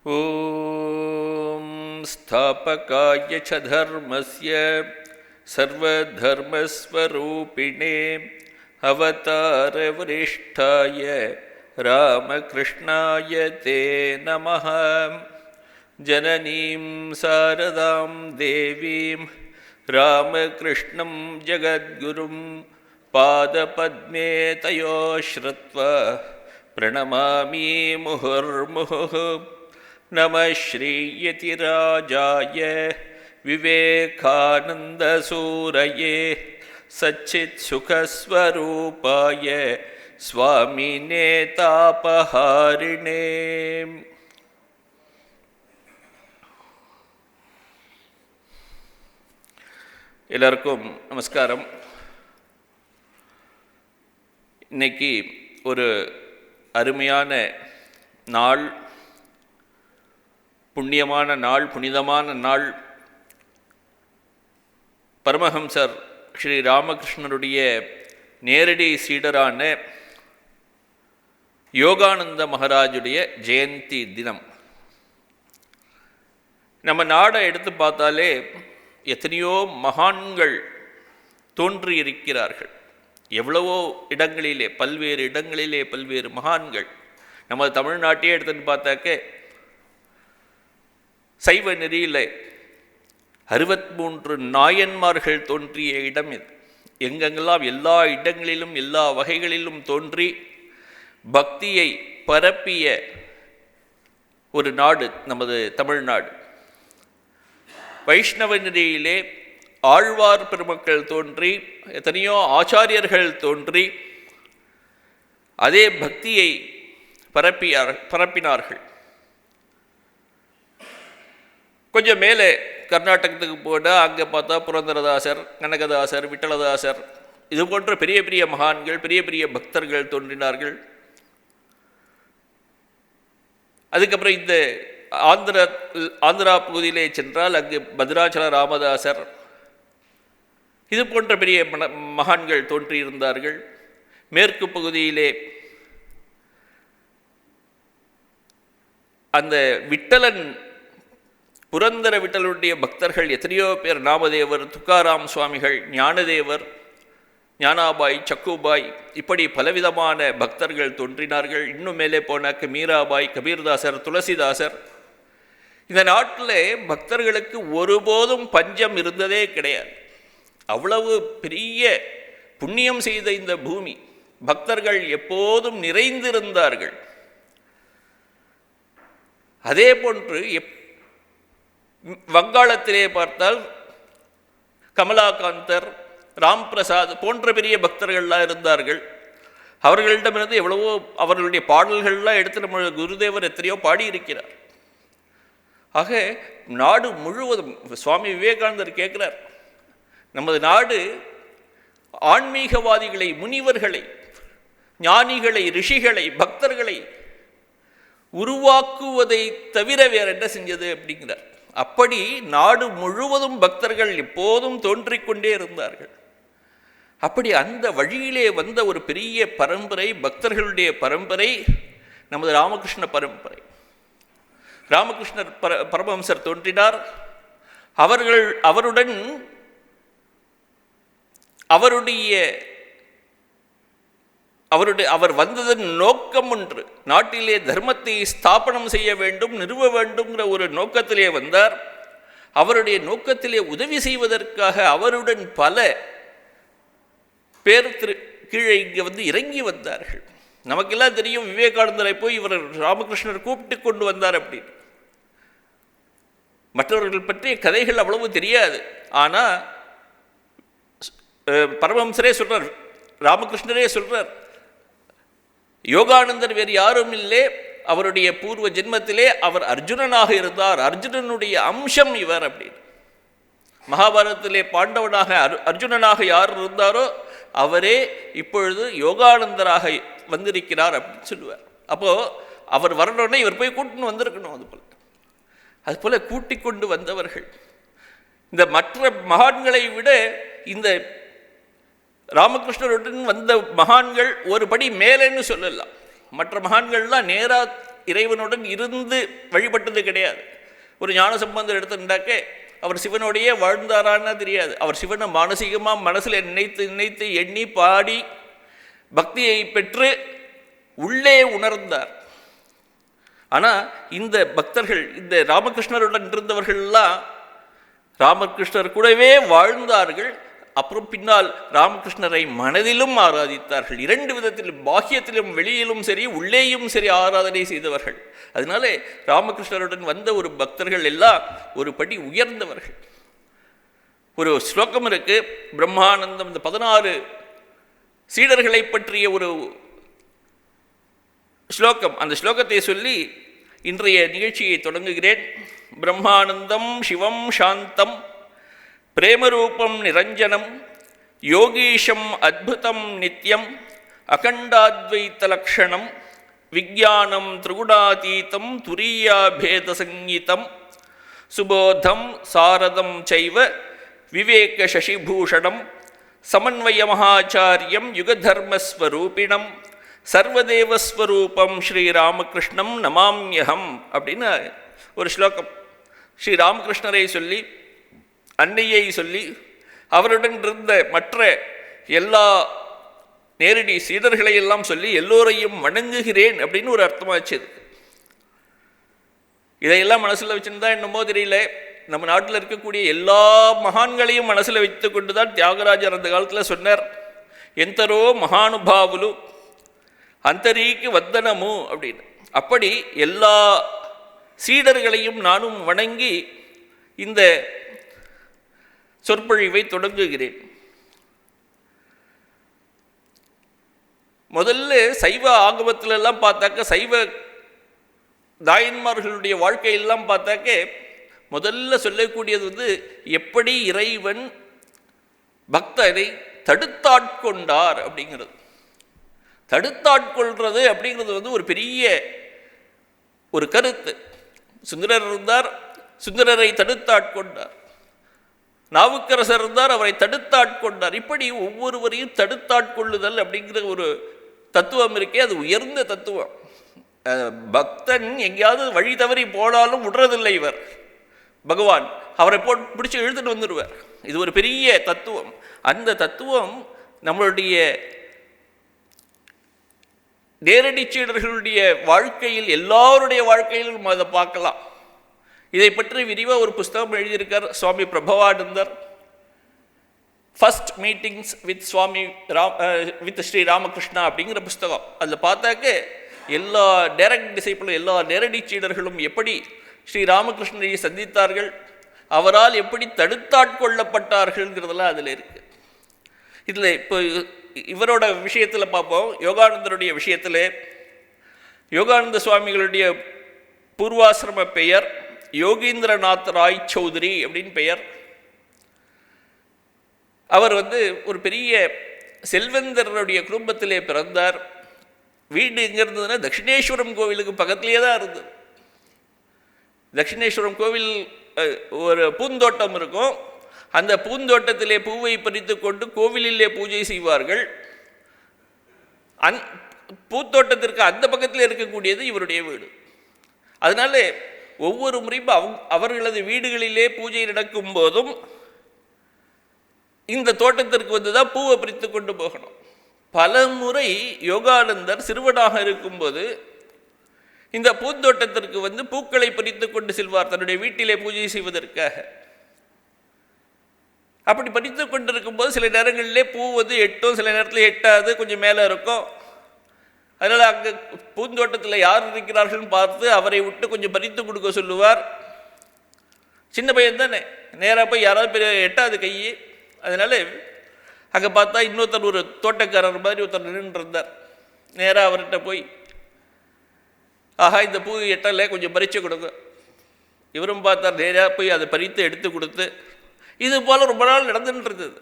ॐ स्थापकाय च धर्मस्य सर्वधर्मस्वरूपिणे अवतारवरिष्ठाय रामकृष्णाय ते नमः। जननीं शारदां देवीं रामकृष्णं जगद्गुरुं पादपद्मे तयो श्रुत्वा प्रणमामि मुहुर्मुहुः। नमः श्रीयतिराजाय विवेकानन्दसूरये सच्चित्सुखस्वरूपाय स्वामिने तापहारिणे। எல்லாருக்கும் நமஸ்காரம். இன்னைக்கு ஒரு அருமையான நாள், புண்ணியமான நாள், புனிதமான நாள். பரமஹம்சர் ஸ்ரீ ராமகிருஷ்ணருடைய நேரடி சீடரான யோகானந்த மகாராஜுடைய ஜெயந்தி தினம். நம்ம நாடை எடுத்து பார்த்தாலே எத்தனையோ மகான்கள் தோன்றியிருக்கிறார்கள். எவ்வளவோ இடங்களிலே, பல்வேறு இடங்களிலே பல்வேறு மகான்கள். நம்ம தமிழ்நாட்டையே எடுத்துன்னு பார்த்தாக்க சைவ நெறியில் 63 நாயன்மார்கள் தோன்றிய இடம் இது. எங்கெங்கெல்லாம் எல்லா இடங்களிலும் எல்லா வகைகளிலும் தோன்றி பக்தியை பரப்பிய ஒரு நாடு நமது தமிழ்நாடு. வைஷ்ணவ நெறியிலே ஆழ்வார் பெருமக்கள் தோன்றி, எத்தனையோ ஆச்சாரியர்கள் தோன்றி அதே பக்தியை பரப்பினார்கள். கொஞ்சம் மேலே கர்நாடகத்துக்கு போனால் அங்கே பார்த்தா புரந்தரதாசர், கனகதாசர், விட்டலதாசர், இது போன்ற பெரிய பெரிய மகான்கள், பெரிய பெரிய பக்தர்கள் தோன்றினார்கள். அதுக்கப்புறம் இந்த ஆந்திரா பகுதியிலே சென்றால் அங்கு பத்ராச்சல ராமதாசர், இது போன்ற பெரிய மகான்கள் தோன்றியிருந்தார்கள். மேற்கு பகுதியிலே அந்த விட்டலன், புரந்தர விட்டலனுடைய பக்தர்கள் எத்தனையோ பேர், நாமதேவர், துக்காராம் சுவாமிகள், ஞானதேவர், ஞானாபாய், சக்குபாய், இப்படி பலவிதமான பக்தர்கள் தோன்றினார்கள். இன்னும் மேலே போனாக்க மீராபாய், கபீர்தாசர், துளசிதாசர். இந்த நாட்டில் பக்தர்களுக்கு ஒருபோதும் பஞ்சம் இருந்ததே கிடையாது. அவ்வளவு பெரிய புண்ணியம் செய்த இந்த பூமி, பக்தர்கள் எப்போதும் நிறைந்திருந்தார்கள். அதே போன்று வங்காளத்திலே பார்த்தால் கமலாகாந்தர், ராம் பிரசாத் போன்ற பெரிய பக்தர்கள்லாம் இருந்தார்கள். அவர்களிடமிருந்து எவ்வளவோ அவர்களுடைய பாடல்கள்லாம் எடுத்து நம்ம குருதேவர் எத்தனையோ பாடியிருக்கிறார். ஆக நாடு முழுவதும் சுவாமி விவேகானந்தர் கேட்கிறார், நமது நாடு ஆன்மீகவாதிகளை, முனிவர்களை, ஞானிகளை, ரிஷிகளை, பக்தர்களை உருவாக்குவதை தவிர வேற என்ன செஞ்சது அப்படிங்கிறார். அப்படி நாடு முழுவதும் பக்தர்கள் எப்போதும் தோன்றிக்கொண்டே இருந்தார்கள். அப்படி அந்த வழியிலே வந்த ஒரு பெரிய பரம்பரை, பக்தர்களுடைய பரம்பரை நமது ராமகிருஷ்ண பரம்பரை. ராமகிருஷ்ணர் பரமஹம்சர் தோன்றினார். அவருடன் அவர் வந்ததன் நோக்கம் ஒன்று, நாட்டிலே தர்மத்தை ஸ்தாபனம் செய்ய வேண்டும், நிறுவ வேண்டும்ங்கிற ஒரு நோக்கத்திலே வந்தார். அவருடைய நோக்கத்திலே உதவி செய்வதற்காக அவருடன் பல பேர் கீழே இங்கே வந்து இறங்கி வந்தார்கள். நமக்கெல்லாம் தெரியும், விவேகானந்தரை போய் இவர் ராமகிருஷ்ணர் கூப்பிட்டு கொண்டு வந்தார் அப்படின்னு. மற்றவர்கள் பற்றிய கதைகள் அவ்வளவு தெரியாது. ஆனால் பரமஹம்சரே சொல்றார், ராமகிருஷ்ணரே சொல்றார், யோகானந்தர் வேறு யாரும் இல்லை, அவருடைய பூர்வ ஜென்மத்திலே அவர் அர்ஜுனனாக இருந்தார், அர்ஜுனனுடைய அம்சம் இவர் அப்படின்னு. மகாபாரதத்திலே பாண்டவனாக அர்ஜுனனாக யார் இருந்தாரோ அவரே இப்பொழுது யோகானந்தராக வந்திருக்கிறார் அப்படின்னு சொல்லுவார். அப்போது அவர் வரணுன்னா இவர் போய் கூட்டின்னு வந்திருக்கணும். அதுபோல் கூட்டி கொண்டு வந்தவர்கள் இந்த மற்ற மகான்களை விட இந்த ராமகிருஷ்ணருடன் வந்த மகான்கள் ஒரு படி மேலேன்னு சொல்லலாம். மற்ற மகான்கள்லாம் நேராக இறைவனுடன் இருந்து வழிபட்டது கிடையாது. ஒரு ஞான சம்பந்தர் எடுத்துட்டாக்க அவர் சிவனோடையே வாழ்ந்தாரான்னா தெரியாது. அவர் சிவனை மானசீகமாக மனசில் நினைத்து நினைத்து எண்ணி பாடி பக்தியை பெற்று உள்ளே உணர்ந்தார். ஆனால் இந்த பக்தர்கள், இந்த ராமகிருஷ்ணருடன் இருந்தவர்கள்லாம் ராமகிருஷ்ணர் கூடவே வாழ்ந்தார்கள். அப்புறம் பின்னால் ராமகிருஷ்ணரை மனதிலும் ஆராதித்தார்கள். இரண்டு விதத்திலும், பாக்கியத்திலும் வெளியிலும் சரி உள்ளேயும் சரி ஆராதனை செய்தவர்கள். அதனால ராமகிருஷ்ணருடன் வந்த ஒரு பக்தர்கள் எல்லாம் ஒரு படி உயர்ந்தவர்கள். ஒரு ஸ்லோகம் இருக்கு, பிரம்மானந்தம், இந்த 16 சீடர்களை பற்றிய ஒரு ஸ்லோகம். அந்த ஸ்லோகத்தை சொல்லி இன்றைய நிகழ்ச்சியை தொடங்குகிறேன். பிரம்மானந்தம் சிவம் சாந்தம் பிரேமரூபம் நிரஞ்சனம் யோகீஷம் அத்புதம் நித்யம் அகண்டாத்வைத்தலக்ஷணம் விஜானம் திரிகுணாதீதம் துரியாபேதசங்கீதம் சுபோதம் சாரதம் சைவ விவேக சசிபூஷணம் சமன்வயமஹாச்சாரியம் யுகதர்மஸ்வரூபிணம் சர்வதேவஸ்வரூபம் ஸ்ரீராமகிருஷ்ணம் நமாம்யகம் அப்படின்னு ஒரு ஸ்லோகம். ஸ்ரீராமகிருஷ்ணரை சொல்லி, அன்னையை சொல்லி, அவருடன் இருந்த மற்ற எல்லா நேரடி சீடர்களை எல்லாம் சொல்லி எல்லோரையும் வணங்குகிறேன் அப்படின்னு ஒரு அர்த்தமாச்சு. இதையெல்லாம் மனசில் வச்சுருந்தா என்னமோ தெரியல, நம்ம நாட்டில் இருக்கக்கூடிய எல்லா மகான்களையும் மனசில் வைத்து கொண்டு தான் தியாகராஜர் அந்த காலத்தில் சொன்னார், எந்தரோ மகானுபாவுலு அந்தரீக்கு வந்தனமு அப்படின்னு. அப்படி எல்லா சீடர்களையும் நானும் வணங்கி இந்த சொற்பொழிவை தொடங்குகிறேன். முதல்ல சைவ ஆகமத்திலெல்லாம் பார்த்தாக்க, சைவ தாயன்மார்களுடைய வாழ்க்கையெல்லாம் பார்த்தாக்க முதல்ல சொல்லக்கூடியது எப்படி இறைவன் பக்தரை தடுத்தாட்கொண்டார் அப்படிங்கிறது. தடுத்தாட்கொள்றது அப்படிங்கிறது ஒரு பெரிய ஒரு கருத்து. சுந்தரர் இருந்தார், சுந்தரரை தடுத்தாட்கொண்டார். நாவுக்கரசர் இருந்தார், அவரை தடுத்தாட்கொண்டார். இப்படி ஒவ்வொருவரையும் தடுத்தாட்கொள்ளுதல் அப்படிங்கிற ஒரு தத்துவம் இருக்கே, அது உயர்ந்த தத்துவம். பக்தன் எங்கேயாவது வழி தவறி போனாலும் விடுறதில்லை இவர் பகவான், அவரை பிடிச்சி இழுத்துட்டு வந்துடுவார். இது ஒரு பெரிய தத்துவம். அந்த தத்துவம் நம்மளுடைய நேரடி சீடர்களுடைய வாழ்க்கையில், எல்லாருடைய வாழ்க்கையிலும் அதை பார்க்கலாம். இதை பற்றி விரிவாக ஒரு புஸ்தகம் எழுதியிருக்கார் சுவாமி பிரபவானந்தர், first meetings with Swami with Shri Ramakrishna அப்படிங்கிற புஸ்தகம். அதில் பார்த்தாக்க எல்லா டைரக்ட் டிசைப்பிளும், எல்லா நேரடி சீடர்களும் எப்படி ஸ்ரீ ராமகிருஷ்ணரை சந்தித்தார்கள், அவரால் எப்படி தடுத்தாட்கொள்ளப்பட்டார்கள்ங்கிறதெல்லாம் அதில் இருக்குது. இதில் இப்போ இவரோட விஷயத்தில் பார்ப்போம். யோகானந்தருடைய விஷயத்தில் யோகானந்த சுவாமிகளுடைய பூர்வாசிரம பெயர் யோகீந்திரநாத் ராய் சௌத்ரி அப்படின்னு பெயர். அவர் ஒரு பெரிய செல்வந்தருடைய குடும்பத்திலே பிறந்தார். வீடு எங்கே இருந்ததுன்னா தட்சிணேஸ்வரம் கோவிலுக்கு பக்கத்திலே தான் இருந்தது. தட்சிணேஸ்வரம் கோவில் ஒரு பூந்தோட்டம் இருக்கும். அந்த பூந்தோட்டத்திலே பூவை பறித்து கொண்டு கோவிலிலே பூஜை செய்வார்கள். பூத்தோட்டத்திற்கு அந்த பக்கத்தில் இருக்கக்கூடியது இவருடைய வீடு. அதனால ஒவ்வொரு முறையும் அவர்களது வீடுகளிலே பூஜை நடக்கும் போதும் இந்த தோட்டத்திற்கு தான் பூவை பறித்து கொண்டு போகணும். பல முறை யோகானந்தர் சிறுவனாக இருக்கும்போது இந்த பூந்தோட்டத்திற்கு பூக்களை பறித்து கொண்டு செல்வார் தன்னுடைய வீட்டிலே பூஜை செய்வதற்காக. அப்படி பறித்து கொண்டிருக்கும் போது சில நேரங்களிலே பூ எட்டும், சில நேரத்தில் எட்டாது, கொஞ்சம் மேலே இருக்கும். அதனால் அங்கே பூந்தோட்டத்தில் யார் இருக்கிறார்கள்னு பார்த்து அவரை விட்டு கொஞ்சம் பறித்து கொடுக்க சொல்லுவார். சின்ன பையன் தானே, நேராக போய் யாராவது எட்டாது கை. அதனால் அங்கே பார்த்தா இன்னொருத்தர் ஒரு தோட்டக்காரர் மாதிரி ஒருத்தர் நின்று இருந்தார். நேராக அவர்கிட்ட போய், ஆஹா இந்த பூ எட்டலை, கொஞ்சம் பறித்து கொடுங்க. இவரும் பார்த்தார், நேராக போய் அதை பறித்து எடுத்து கொடுத்து. இது போல் ரொம்ப நாள் நடந்துட்டு இருந்தது.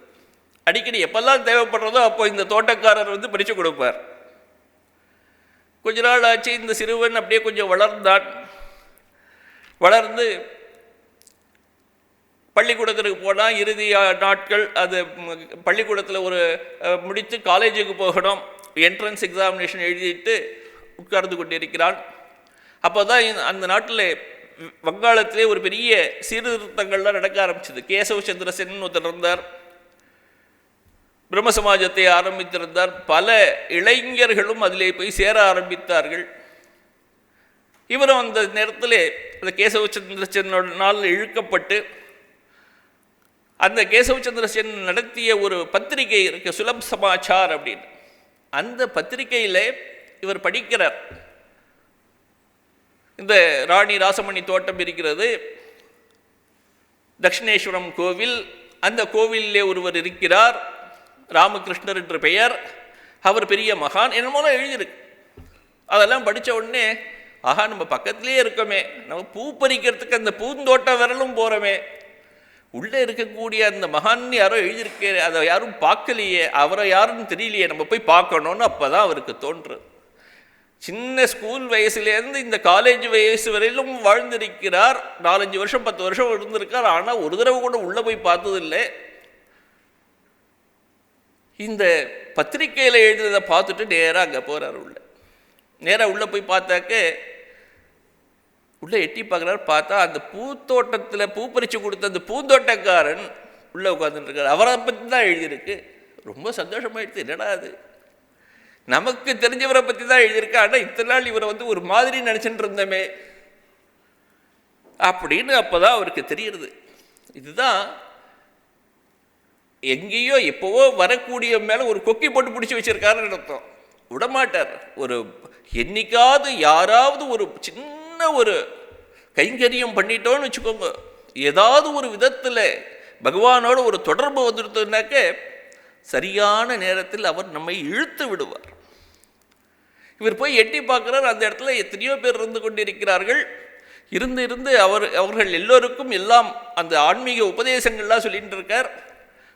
அடிக்கடி எப்பெல்லாம் தேவைப்படுறதோ அப்போ இந்த தோட்டக்காரர் பறித்து கொடுப்பார். கொஞ்ச நாள் ஆச்சு. இந்த சிறுவன் அப்படியே கொஞ்சம் வளர்ந்தான். வளர்ந்து பள்ளிக்கூடத்திற்கு போனால் இறுதி நாட்கள் அது பள்ளிக்கூடத்தில் முடித்து காலேஜுக்கு போகணும். என்ட்ரன்ஸ் எக்ஸாமினேஷன் எழுதிட்டு உட்கார்ந்து கொண்டிருக்கிறான். அப்போ தான் அந்த நாட்டில் வங்காளத்திலே ஒரு பெரிய சீர்திருத்தங்கள்லாம் நடக்க ஆரம்பிச்சது. கேசவ சந்திர சென் ஒருத்தர் இருந்தார், பிரம்ம சமாஜத்தை ஆரம்பித்திருந்தார். பல இளைஞர்களும் அதிலே போய் சேர ஆரம்பித்தார்கள். இவரும் அந்த நேரத்தில் அந்த கேசவ சந்திர சென்னால் இழுக்கப்பட்டு அந்த கேசவ சந்திர சென் நடத்திய ஒரு பத்திரிகை இருக்கு, சுலப் சமாச்சார் அப்படின்னு. அந்த பத்திரிகையில் இவர் படிக்கிறார். இந்த ராணி ராசமணி தோட்டம் இருக்கிறது, தட்சிணேஸ்வரம் கோவில். அந்த கோவிலே ஒருவர் இருக்கிறார், ராமகிருஷ்ணர் என்ற பெயர். அவர் பெரிய மகான் என்னமோலாம் எழுதியிருக்கு. அதெல்லாம் படித்த உடனே, ஆஹா, நம்ம பக்கத்துலேயே இருக்கோமே, நம்ம பூ பறிக்கிறதுக்கு அந்த பூந்தோட்டம் விரலும் போகிறோமே, உள்ளே இருக்கக்கூடிய அந்த மகான் யாரோ எழுதியிருக்கே, அதை யாரும் பார்க்கலையே, அவரை யாருன்னு தெரியலையே, நம்ம போய் பார்க்கணுன்னு அப்போ தான் அவருக்கு தோன்றுறது. சின்ன ஸ்கூல் வயசுலேருந்து இந்த காலேஜ் வயசு வரையிலும் வாழ்ந்திருக்கிறார். 4-5 வருஷம் 10 வருஷம் இருந்திருக்கார். ஆனால் ஒரு தடவை கூட உள்ளே போய் பார்த்ததில்லை. இந்த பத்திரிகையில் எழுதுறதை பார்த்துட்டு நேராக அங்கே போகிறார். நேராக உள்ளே போய் பார்த்தாக்க உள்ளே எட்டி பார்க்குறாரு. பார்த்தா அந்த பூத்தோட்டத்தில் பூ பறித்து கொடுத்த அந்த பூந்தோட்டக்காரன் உள்ளே உட்காந்துருக்கார். அவரை பற்றி தான் எழுதியிருக்கு. ரொம்ப சந்தோஷமாயிடுச்சு. என்னடா அது, நமக்கு தெரிஞ்சவரை பற்றி தான் எழுதியிருக்கு, ஆனால் இத்தனை நாள் இவரை ஒரு மாதிரி நினச்சிட்டு இருந்தோமே அப்படின்னு அப்போ தான் அவருக்கு தெரியுது. இதுதான் எங்கேயோ எப்போவோ வரக்கூடிய மேலே ஒரு கொக்கி போட்டு பிடிச்சி வச்சிருக்காருன்னு அர்த்தம். விடமாட்டார். ஒரு என்னைக்காவது யாராவது ஒரு சின்ன ஒரு கைங்கரியம் பண்ணிட்டோன்னு வச்சுக்கோங்க, ஏதாவது ஒரு விதத்தில் பகவானோட ஒரு தொடர்பு வந்துடுத்துனாக்க சரியான நேரத்தில் அவர் நம்மை இழுத்து விடுவார். இவர் போய் எட்டி பார்க்குறார். அந்த இடத்துல எத்தனையோ பேர் இருந்து கொண்டிருக்கிறார்கள். இருந்து அவர்கள் எல்லோருக்கும் எல்லாம் அந்த ஆன்மீக உபதேசங்கள்லாம் சொல்லிட்டு இருக்கார்.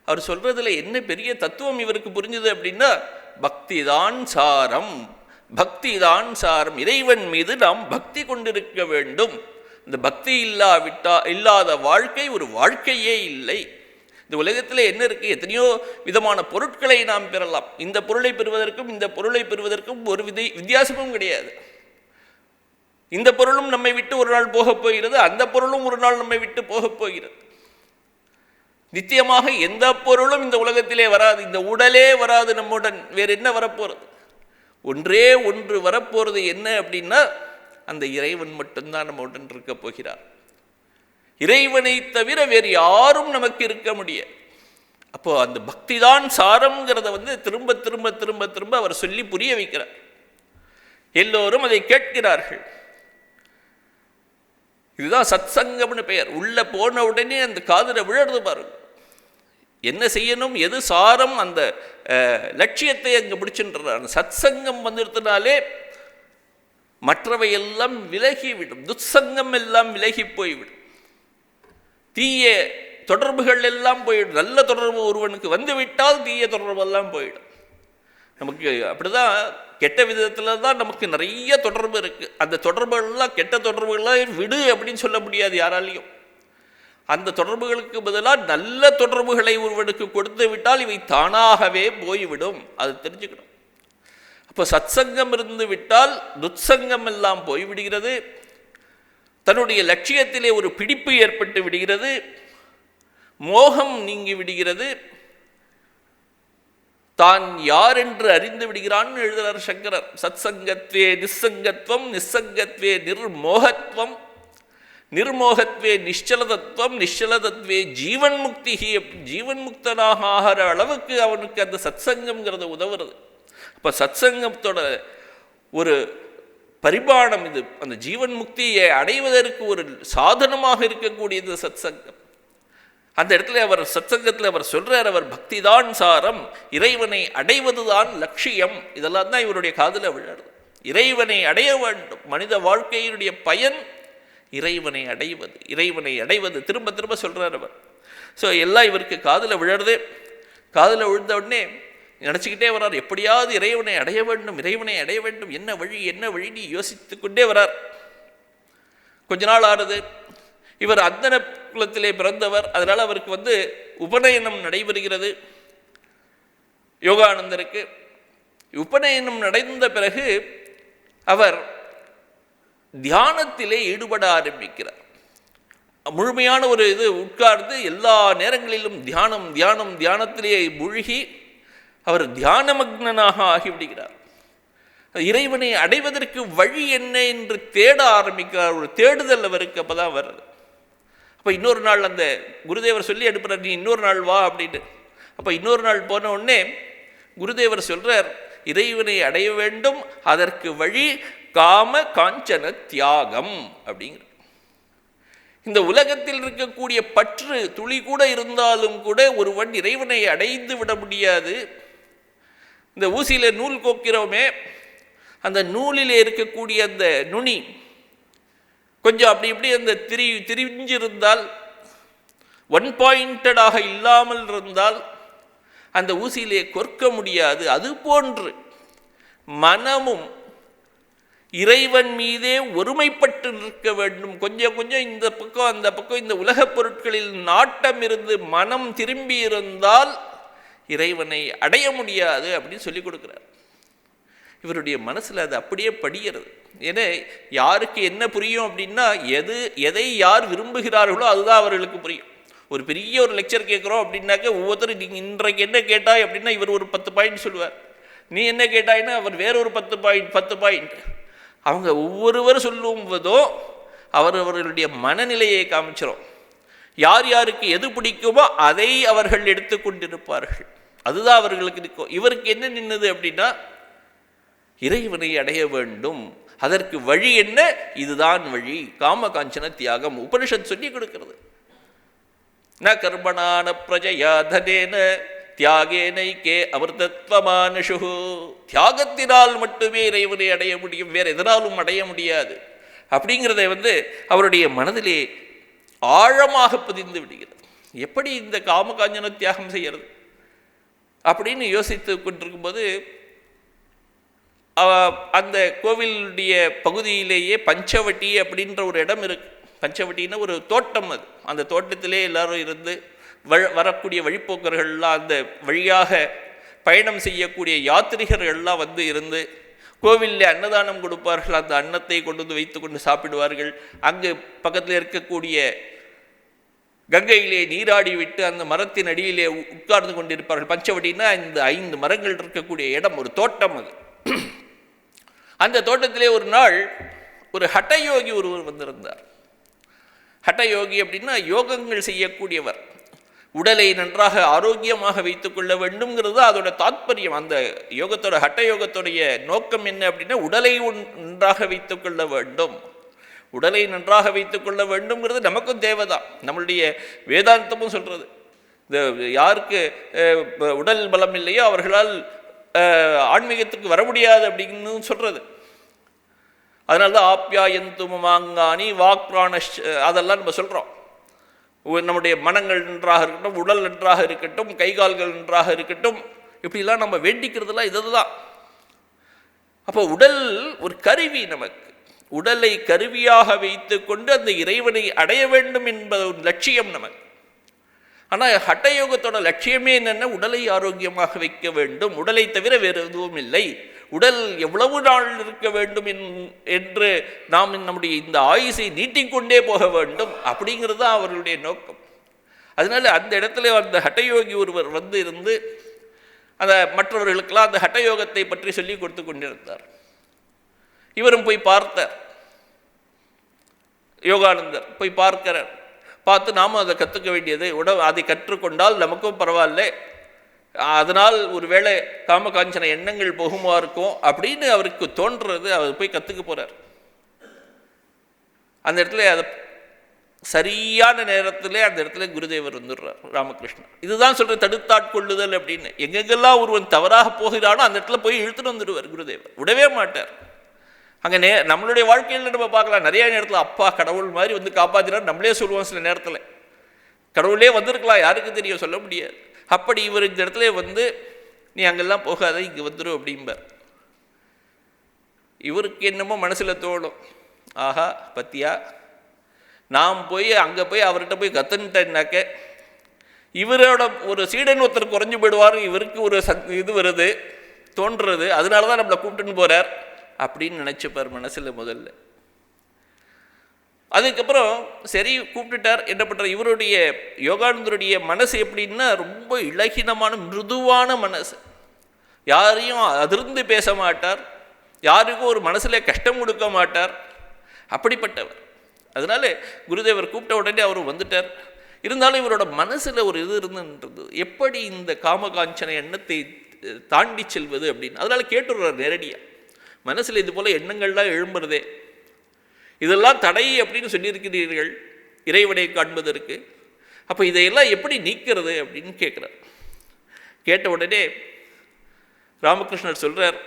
அவர் சொல்கிறதுல என்ன பெரிய தத்துவம் இவருக்கு புரிஞ்சுது அப்படின்னா, பக்தி தான் சாரம், பக்தி தான் சாரம். இறைவன் மீது நாம் பக்தி கொண்டிருக்க வேண்டும். இந்த பக்தி இல்லாத வாழ்க்கை ஒரு வாழ்க்கையே இல்லை. இந்த உலகத்தில் என்ன இருக்குது, எத்தனையோ விதமான பொருட்களை நாம் பெறலாம். இந்த பொருளை பெறுவதற்கும் இந்த பொருளை பெறுவதற்கும் ஒரு வித்தியாசமும் கிடையாது. இந்த பொருளும் நம்மை விட்டு ஒரு நாள் போகப் போகிறது, அந்த பொருளும் ஒரு நாள் நம்மை விட்டு போகப் போகிறது. நித்தியமாக எந்த பொருளும் இந்த உலகத்திலே வராது. இந்த உடலே வராது நம்முடன். வேறு என்ன வரப்போகிறது? ஒன்றே ஒன்று வரப்போகிறது. என்ன அப்படின்னா, அந்த இறைவன் மட்டும்தான் நம்முடன் இருக்க போகிறார். இறைவனை தவிர வேறு யாரும் நமக்கு இருக்க முடியாது. அப்போ அந்த பக்தி தான் சாரம்ங்கிறத திரும்ப திரும்ப திரும்ப திரும்ப அவர் சொல்லி புரிய வைக்கிறார். எல்லோரும் அதை கேட்கிறார்கள். இதுதான் சத் சங்கம்னு பெயர். உள்ள போன உடனே அந்த காதில் விழறது பாருங்க. என்ன செய்யணும், எது சாரம், அந்த லட்சியத்தை அங்கே பிடிச்சுன்றார். அந்த சத் சங்கம் வந்துடுறதுனாலே மற்றவை எல்லாம் விலகிவிடும். துத்சங்கம் எல்லாம் விலகி போய்விடும். தீய தொடர்புகள் எல்லாம் போயிடும். நல்ல தொடர்பு ஒருவனுக்கு வந்துவிட்டால் தீய தொடர்பெல்லாம் போயிடும். நமக்கு அப்படிதான் கெட்ட விதத்தில் தான் நமக்கு நிறைய தொடர்பு இருக்குது. அந்த தொடர்புகள்லாம் கெட்ட தொடர்புகள்லாம் விடு அப்படின்னு சொல்ல முடியாது யாராலையும். அந்த தொடர்புகளுக்கு பதிலாக நல்ல தொடர்புகளை ஒருவனுக்கு கொடுத்து விட்டால் இவை தானாகவே போய்விடும். அது தெரிஞ்சுக்கணும். அப்போ சத்சங்கம் இருந்து விட்டால் துத்சங்கம் எல்லாம் போய்விடுகிறது. தன்னுடைய லட்சியத்திலே ஒரு பிடிப்பு ஏற்பட்டு விடுகிறது. மோகம் நீங்கி விடுகிறது. தான் யார் என்று அறிந்து விடுகிறான்னு எழுதுகிறார் சங்கரர். சத்சங்கத்வே நிஸ்ஸங்கத்வம், நிஸ்ஸங்கத்வே நிர்மோகத்வம், நிர்மோகத்வே நிಶ್ಚலதத்துவம், நிಶ್ಚலதத்வே ஜீவன் முக்தி. ஜீவன் முக்தனாக ஆகிற அளவுக்கு அவனுக்கு அந்த சத்சங்கம்ங்கிறது உதவுறது. இப்போ சத்சங்கத்தோட ஒரு பரிபாணம் இது. அந்த ஜீவன் முக்தியை அடைவதற்கு ஒரு சாதனமாக இருக்கக்கூடியது சத்சங்கம். அந்த இடத்துல அவர் சத்சங்கத்தில் அவர் சொல்றார், அவர் பக்தி தான் சாரம், இறைவனை அடைவதுதான் லட்சியம். இதெல்லாம் தான் இவருடைய காதில் விழாது. இறைவனை அடைய வேண்டும். மனித வாழ்க்கையினுடைய பயன் இறைவனை அடைவது. இறைவனை அடைவது திரும்ப திரும்ப சொல்றார் அவர். ஸோ எல்லாம் இவருக்கு காதில் விழறது. காதில் விழுந்த உடனே நினச்சிக்கிட்டே வர்றார், எப்படியாவது இறைவனை அடைய வேண்டும், இறைவனை அடைய வேண்டும். என்ன வழி என்ன வழின்னு யோசித்து கொண்டே வரார். கொஞ்ச நாள் ஆறுது. இவர் அந்தன குலத்திலே பிறந்தவர். அதனால் அவருக்கு உபநயனம் நடைபெறுகிறது. யோகானந்தருக்கு உபநயனம் நடந்த பிறகு அவர் தியானத்திலே ஈடுபட ஆரம்பிக்கிறார். முழுமையான ஒரு இது உட்கார்ந்து எல்லா நேரங்களிலும் தியானம் தியானம் தியானத்திலே மூழ்கி அவர் தியானமக்னனாக ஆகிவிடுகிறார். இறைவனை அடைவதற்கு வழி என்ன என்று தேட ஆரம்பிக்கிறார். ஒரு தேடுதல் அவருக்கு அப்போதான் வருது. அப்போ இன்னொரு நாள் அந்த குருதேவர் சொல்லி அனுப்புகிறார், நீ இன்னொரு நாள் வா அப்படின்னு. அப்போ இன்னொரு நாள் போன உடனே குருதேவர் சொல்கிறார், இறைவனை அடைய வேண்டும், அதற்கு வழி காம காஞ்சன தியாகம் அப்படிங்கிற. இந்த உலகத்தில் இருக்கக்கூடிய பற்று துளி கூட இருந்தாலும் கூட ஒருவன் இறைவனை அடைந்து விட முடியாது. இந்த ஊசியில் நூல் கோக்கிறோமே, அந்த நூலில் இருக்கக்கூடிய அந்த நுனி கொஞ்சம் அப்படி இப்படி அந்த திரிஞ்சிருந்தால், ஒன் பாயிண்டடாக இல்லாமல் இருந்தால் அந்த ஊசியிலே கொர்க்க முடியாது. அது போன்று மனமும் இறைவன் மீதே ஒருமைப்பட்டு நிற்க வேண்டும். கொஞ்சம் கொஞ்சம் இந்த பக்கம் அந்த பக்கம் இந்த உலகப் பொருட்களில் நாட்டம் இருந்து மனம் திரும்பி இருந்தால் இறைவனை அடைய முடியாது அப்படின்னு சொல்லி கொடுக்குறார். இவருடைய மனசில் அது அப்படியே படிகிறது. ஏன்னா யாருக்கு என்ன புரியும் அப்படின்னா, எதை யார் விரும்புகிறார்களோ அதுதான் அவர்களுக்கு புரியும். ஒரு பெரிய ஒரு லெக்சர் கேட்குறோம் அப்படின்னாக்க ஒவ்வொருத்தரும் நீங்கள் இன்றைக்கு என்ன கேட்டாய் அப்படின்னா இவர் ஒரு 10 பாயிண்ட் சொல்லுவார், நீ என்ன கேட்டாய்னா அவர் வேற ஒரு 10 பாயிண்ட். அவங்க ஒவ்வொருவர் சொல்லும்போதோ அவர்களுடைய மனநிலையை காமிச்சிடும். யார் யாருக்கு எது பிடிக்குமோ அதை அவர்கள் எடுத்துக்கொண்டிருப்பார்கள். அதுதான் அவர்களுக்கு இருக்கும். இவருக்கு என்ன நின்னது அப்படின்னா, இறைவனை அடைய வேண்டும், அதற்கு வழி என்ன, இதுதான் வழி, காம காஞ்சன தியாகம். உபனிஷத் சொல்லி கொடுக்கிறது. ந கர்மணான பிரஜயா தனேன தியாகேனைக்கே அமிர்தத்வமானுஷு. தியாகத்தினால் மட்டுமே இறைவனை அடைய முடியும், வேற எதனாலும் அடைய முடியாது அப்படிங்கிறத அவருடைய மனதிலே ஆழமாக பதிந்து விடுகிறது. எப்படி இந்த காம காஞ்சன தியாகம் செய்யறது அப்படின்னு யோசித்து கொண்டிருக்கும்போது, அந்த கோவிலுடைய பகுதியிலேயே பஞ்சவட்டி அப்படின்ற ஒரு இடம் இருக்கு. பஞ்சவட்டின்னா ஒரு தோட்டம். அது அந்த தோட்டத்திலே எல்லாரும் இருந்து வரக்கூடிய வழிப்போக்கர்கள்லாம், அந்த வழியாக பயணம் செய்யக்கூடிய யாத்திரிகர்கள்லாம் இருந்து கோவிலில் அன்னதானம் கொடுப்பார்கள். அந்த அன்னத்தை கொண்டு வைத்து கொண்டு சாப்பிடுவார்கள். அங்கு பக்கத்தில் இருக்கக்கூடிய கங்கையிலே நீராடி விட்டு அந்த மரத்தின் அடியிலே உட்கார்ந்து கொண்டிருப்பார்கள். பஞ்சவட்டின்னா இந்த 5 மரங்கள் இருக்கக்கூடிய இடம், ஒரு தோட்டம் அது. அந்த தோட்டத்திலே ஒரு நாள் ஒரு ஹட்டயோகி ஒருவர் வந்திருந்தார். ஹட்டயோகி அப்படின்னா யோகங்கள் செய்யக்கூடியவர். உடலை நன்றாக ஆரோக்கியமாக வைத்துக் கொள்ள வேண்டும்ங்கிறது அதோட தாத்பரியம். அந்த யோகத்தோட ஹட்டயோகத்துடைய நோக்கம் என்ன அப்படின்னா, உடலை நன்றாக வைத்துக் கொள்ள வேண்டும். உடலை நன்றாக வைத்துக் கொள்ள வேண்டும்ங்கிறது நமக்கும் தேவைதான். நம்மளுடைய வேதாந்தமும் சொல்றது, இந்த யாருக்கு உடல் பலம் இல்லையோ அவர்களால் ஆன்மீகத்துக்கு வர முடியாது அப்படின்னு சொல்றது. அதனால்தான் ஆப்யாயந்து மமாங்கானி வாக் பிராண அதெல்லாம் நம்ம சொல்கிறோம். நம்முடைய மனங்கள் நன்றாக இருக்கட்டும், உடல் நன்றாக இருக்கட்டும், கைகால்கள் நன்றாக இருக்கட்டும், இப்படிலாம் நம்ம வேண்டிக்கிறதுலாம் இதுதான். அப்போ உடல் ஒரு கருவி. நமக்கு உடலை கருவியாக வைத்து கொண்டு அந்த இறைவனை அடைய வேண்டும் என்பது ஒரு லட்சியம் நமக்கு. ஆனால் ஹட்டயோகத்தோட லட்சியமே என்னென்ன, உடலை ஆரோக்கியமாக வைக்க வேண்டும். உடலை தவிர வேறு எதுவும் இல்லை. உடல் எவ்வளவு நாள் இருக்க வேண்டும் என்று நாம் நம்முடைய இந்த ஆயுசை நீட்டிக்கொண்டே போக வேண்டும் அப்படிங்கிறது தான் அவர்களுடைய நோக்கம். அதனால அந்த இடத்துல அந்த ஹட்டயோகி ஒருவர் இருந்து அந்த மற்றவர்களுக்கெல்லாம் அந்த ஹட்டயோகத்தை பற்றி சொல்லி கொடுத்து கொண்டிருந்தார். இவரும் போய் பார்த்தார். யோகானந்தர் போய் பார்க்கிறார். பார்த்து நாமும் அதை கற்றுக்க வேண்டியது, அதை கற்றுக்கொண்டால் நமக்கும் பரவாயில்ல, அதனால் ஒருவேளை காமகாஞ்சன எண்ணங்கள் போகுமா இருக்கும் அப்படின்னு அவருக்கு தோன்றுறது. அவர் போய் கற்றுக்க போகிறார். அந்த இடத்துல அதை சரியான நேரத்தில் அந்த இடத்துல குருதேவர் வந்துடுறார், ராமகிருஷ்ணர். இதுதான் சொல்கிற தடுத்தாட்கொள்ளுதல் அப்படின்னு. எங்கெங்கெல்லாம் ஒருவன் தவறாக போகிறானோ அந்த இடத்துல போய் இழுத்துட்டு வந்துடுவார் குருதேவர். விடவே மாட்டார். அங்கே நம்மளுடைய வாழ்க்கையில் நம்ம பார்க்கலாம், நிறைய நேரத்தில் அப்பா கடவுள் மாதிரி காப்பாற்றினார் நம்மளே சொல்லுவோம். சில நேரத்தில் கடவுளே வந்திருக்கலாம், யாருக்கு தெரியும், சொல்ல முடியாது. அப்படி இவர் இந்த இடத்துல நீ அங்கெல்லாம் போகாத, இங்கே வந்துடும் அப்படிம்பார். இவருக்கு என்னமோ மனசில் தோணும், ஆஹா பத்தியா நாம் போய் அங்கே போய் அவர்கிட்ட போய் கற்றுன்ட்டேன்னாக்க இவரோட ஒரு சீடன் ஒருத்தர் குறைஞ்சி போயிடுவார், இவருக்கு ஒரு இது வருது தோன்றுறது, அதனால தான் நம்மளை கூப்பிட்டுன்னு போகிறார் அப்படின்னு நினச்சிப்பார் மனசில் முதல்ல. அதுக்கப்புறம் சரி கூப்பிட்டுட்டார். என்ன பண்ணுறார், இவருடைய யோகானந்தருடைய மனசு எப்படின்னா ரொம்ப இலகினமான மிருதுவான மனசு. யாரையும் அதிர்ந்து பேச மாட்டார், யாருக்கும் ஒரு மனசில் கஷ்டம் கொடுக்க மாட்டார், அப்படிப்பட்டவர். அதனால குருதேவர் கூப்பிட்ட உடனே அவர் வந்துட்டார். இருந்தாலும் இவரோட மனசில் ஒரு இது இருந்துன்றது, எப்படி இந்த காமகாஞ்சன எண்ணத்தை தாண்டி செல்வது அப்படின்னு. அதனால் கேட்டுடுறார் நேரடியாக, மனசில் இது போல் எண்ணங்கள்லாம் எழும்புறதே, இதெல்லாம் தடை அப்படின்னு சொல்லியிருக்கிறீர்கள் இறைவனை காண்பதற்கு, அப்போ இதையெல்லாம் எப்படி நீக்கிறது அப்படின்னு கேட்குறார். கேட்ட உடனே ராமகிருஷ்ணர் சொல்கிறார்,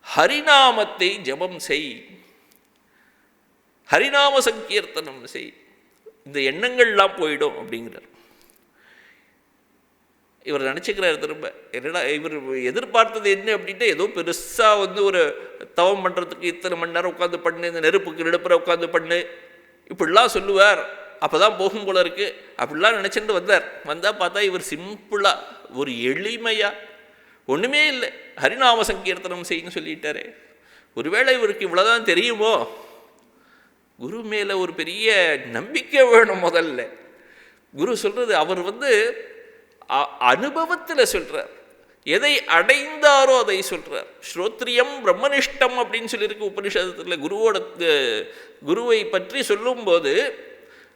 ஹரிநாமத்தை ஜபம் செய், ஹரிநாம சங்கீர்த்தனம் செய், இந்த எண்ணங்கள்லாம் போயிடும் அப்படிங்கிறார். இவர் நினச்சிக்கிறார் திரும்ப, என்னடா இவர் எதிர்பார்த்தது என்ன அப்படின்ட்டு, ஏதோ பெருசாக ஒரு தவம் பண்ணுறதுக்கு இத்தனை மணி நேரம் உட்காந்து பண்ணு, இந்த நெருப்புக்கு நெருப்புற உட்காந்து பண்ணு, இப்படிலாம் சொல்லுவார், அப்போ தான் போகும் போல இருக்குது அப்படிலாம் நினச்சிட்டு வந்தார். வந்தால் பார்த்தா இவர் சிம்பிளாக ஒரு எளிமையாக ஒன்றுமே இல்லை, ஹரிநாம சங்கீர்த்தனம் செய்யுன்னு சொல்லிட்டாரே. ஒருவேளை இவருக்கு இவ்வளோதான் தெரியுமோ? குரு மேலே ஒரு பெரிய நம்பிக்கை வேணும் முதல்ல. குரு சொல்கிறது அவர் அனுபவத்தில் சொல்கிறார், எதை அடைந்தாரோ அதை சொல்கிறார். ஸ்ரோத்ரியம் பிரம்மனிஷ்டம் அப்படின்னு சொல்லியிருக்கு உபனிஷத்தில். குருவை பற்றி சொல்லும்போது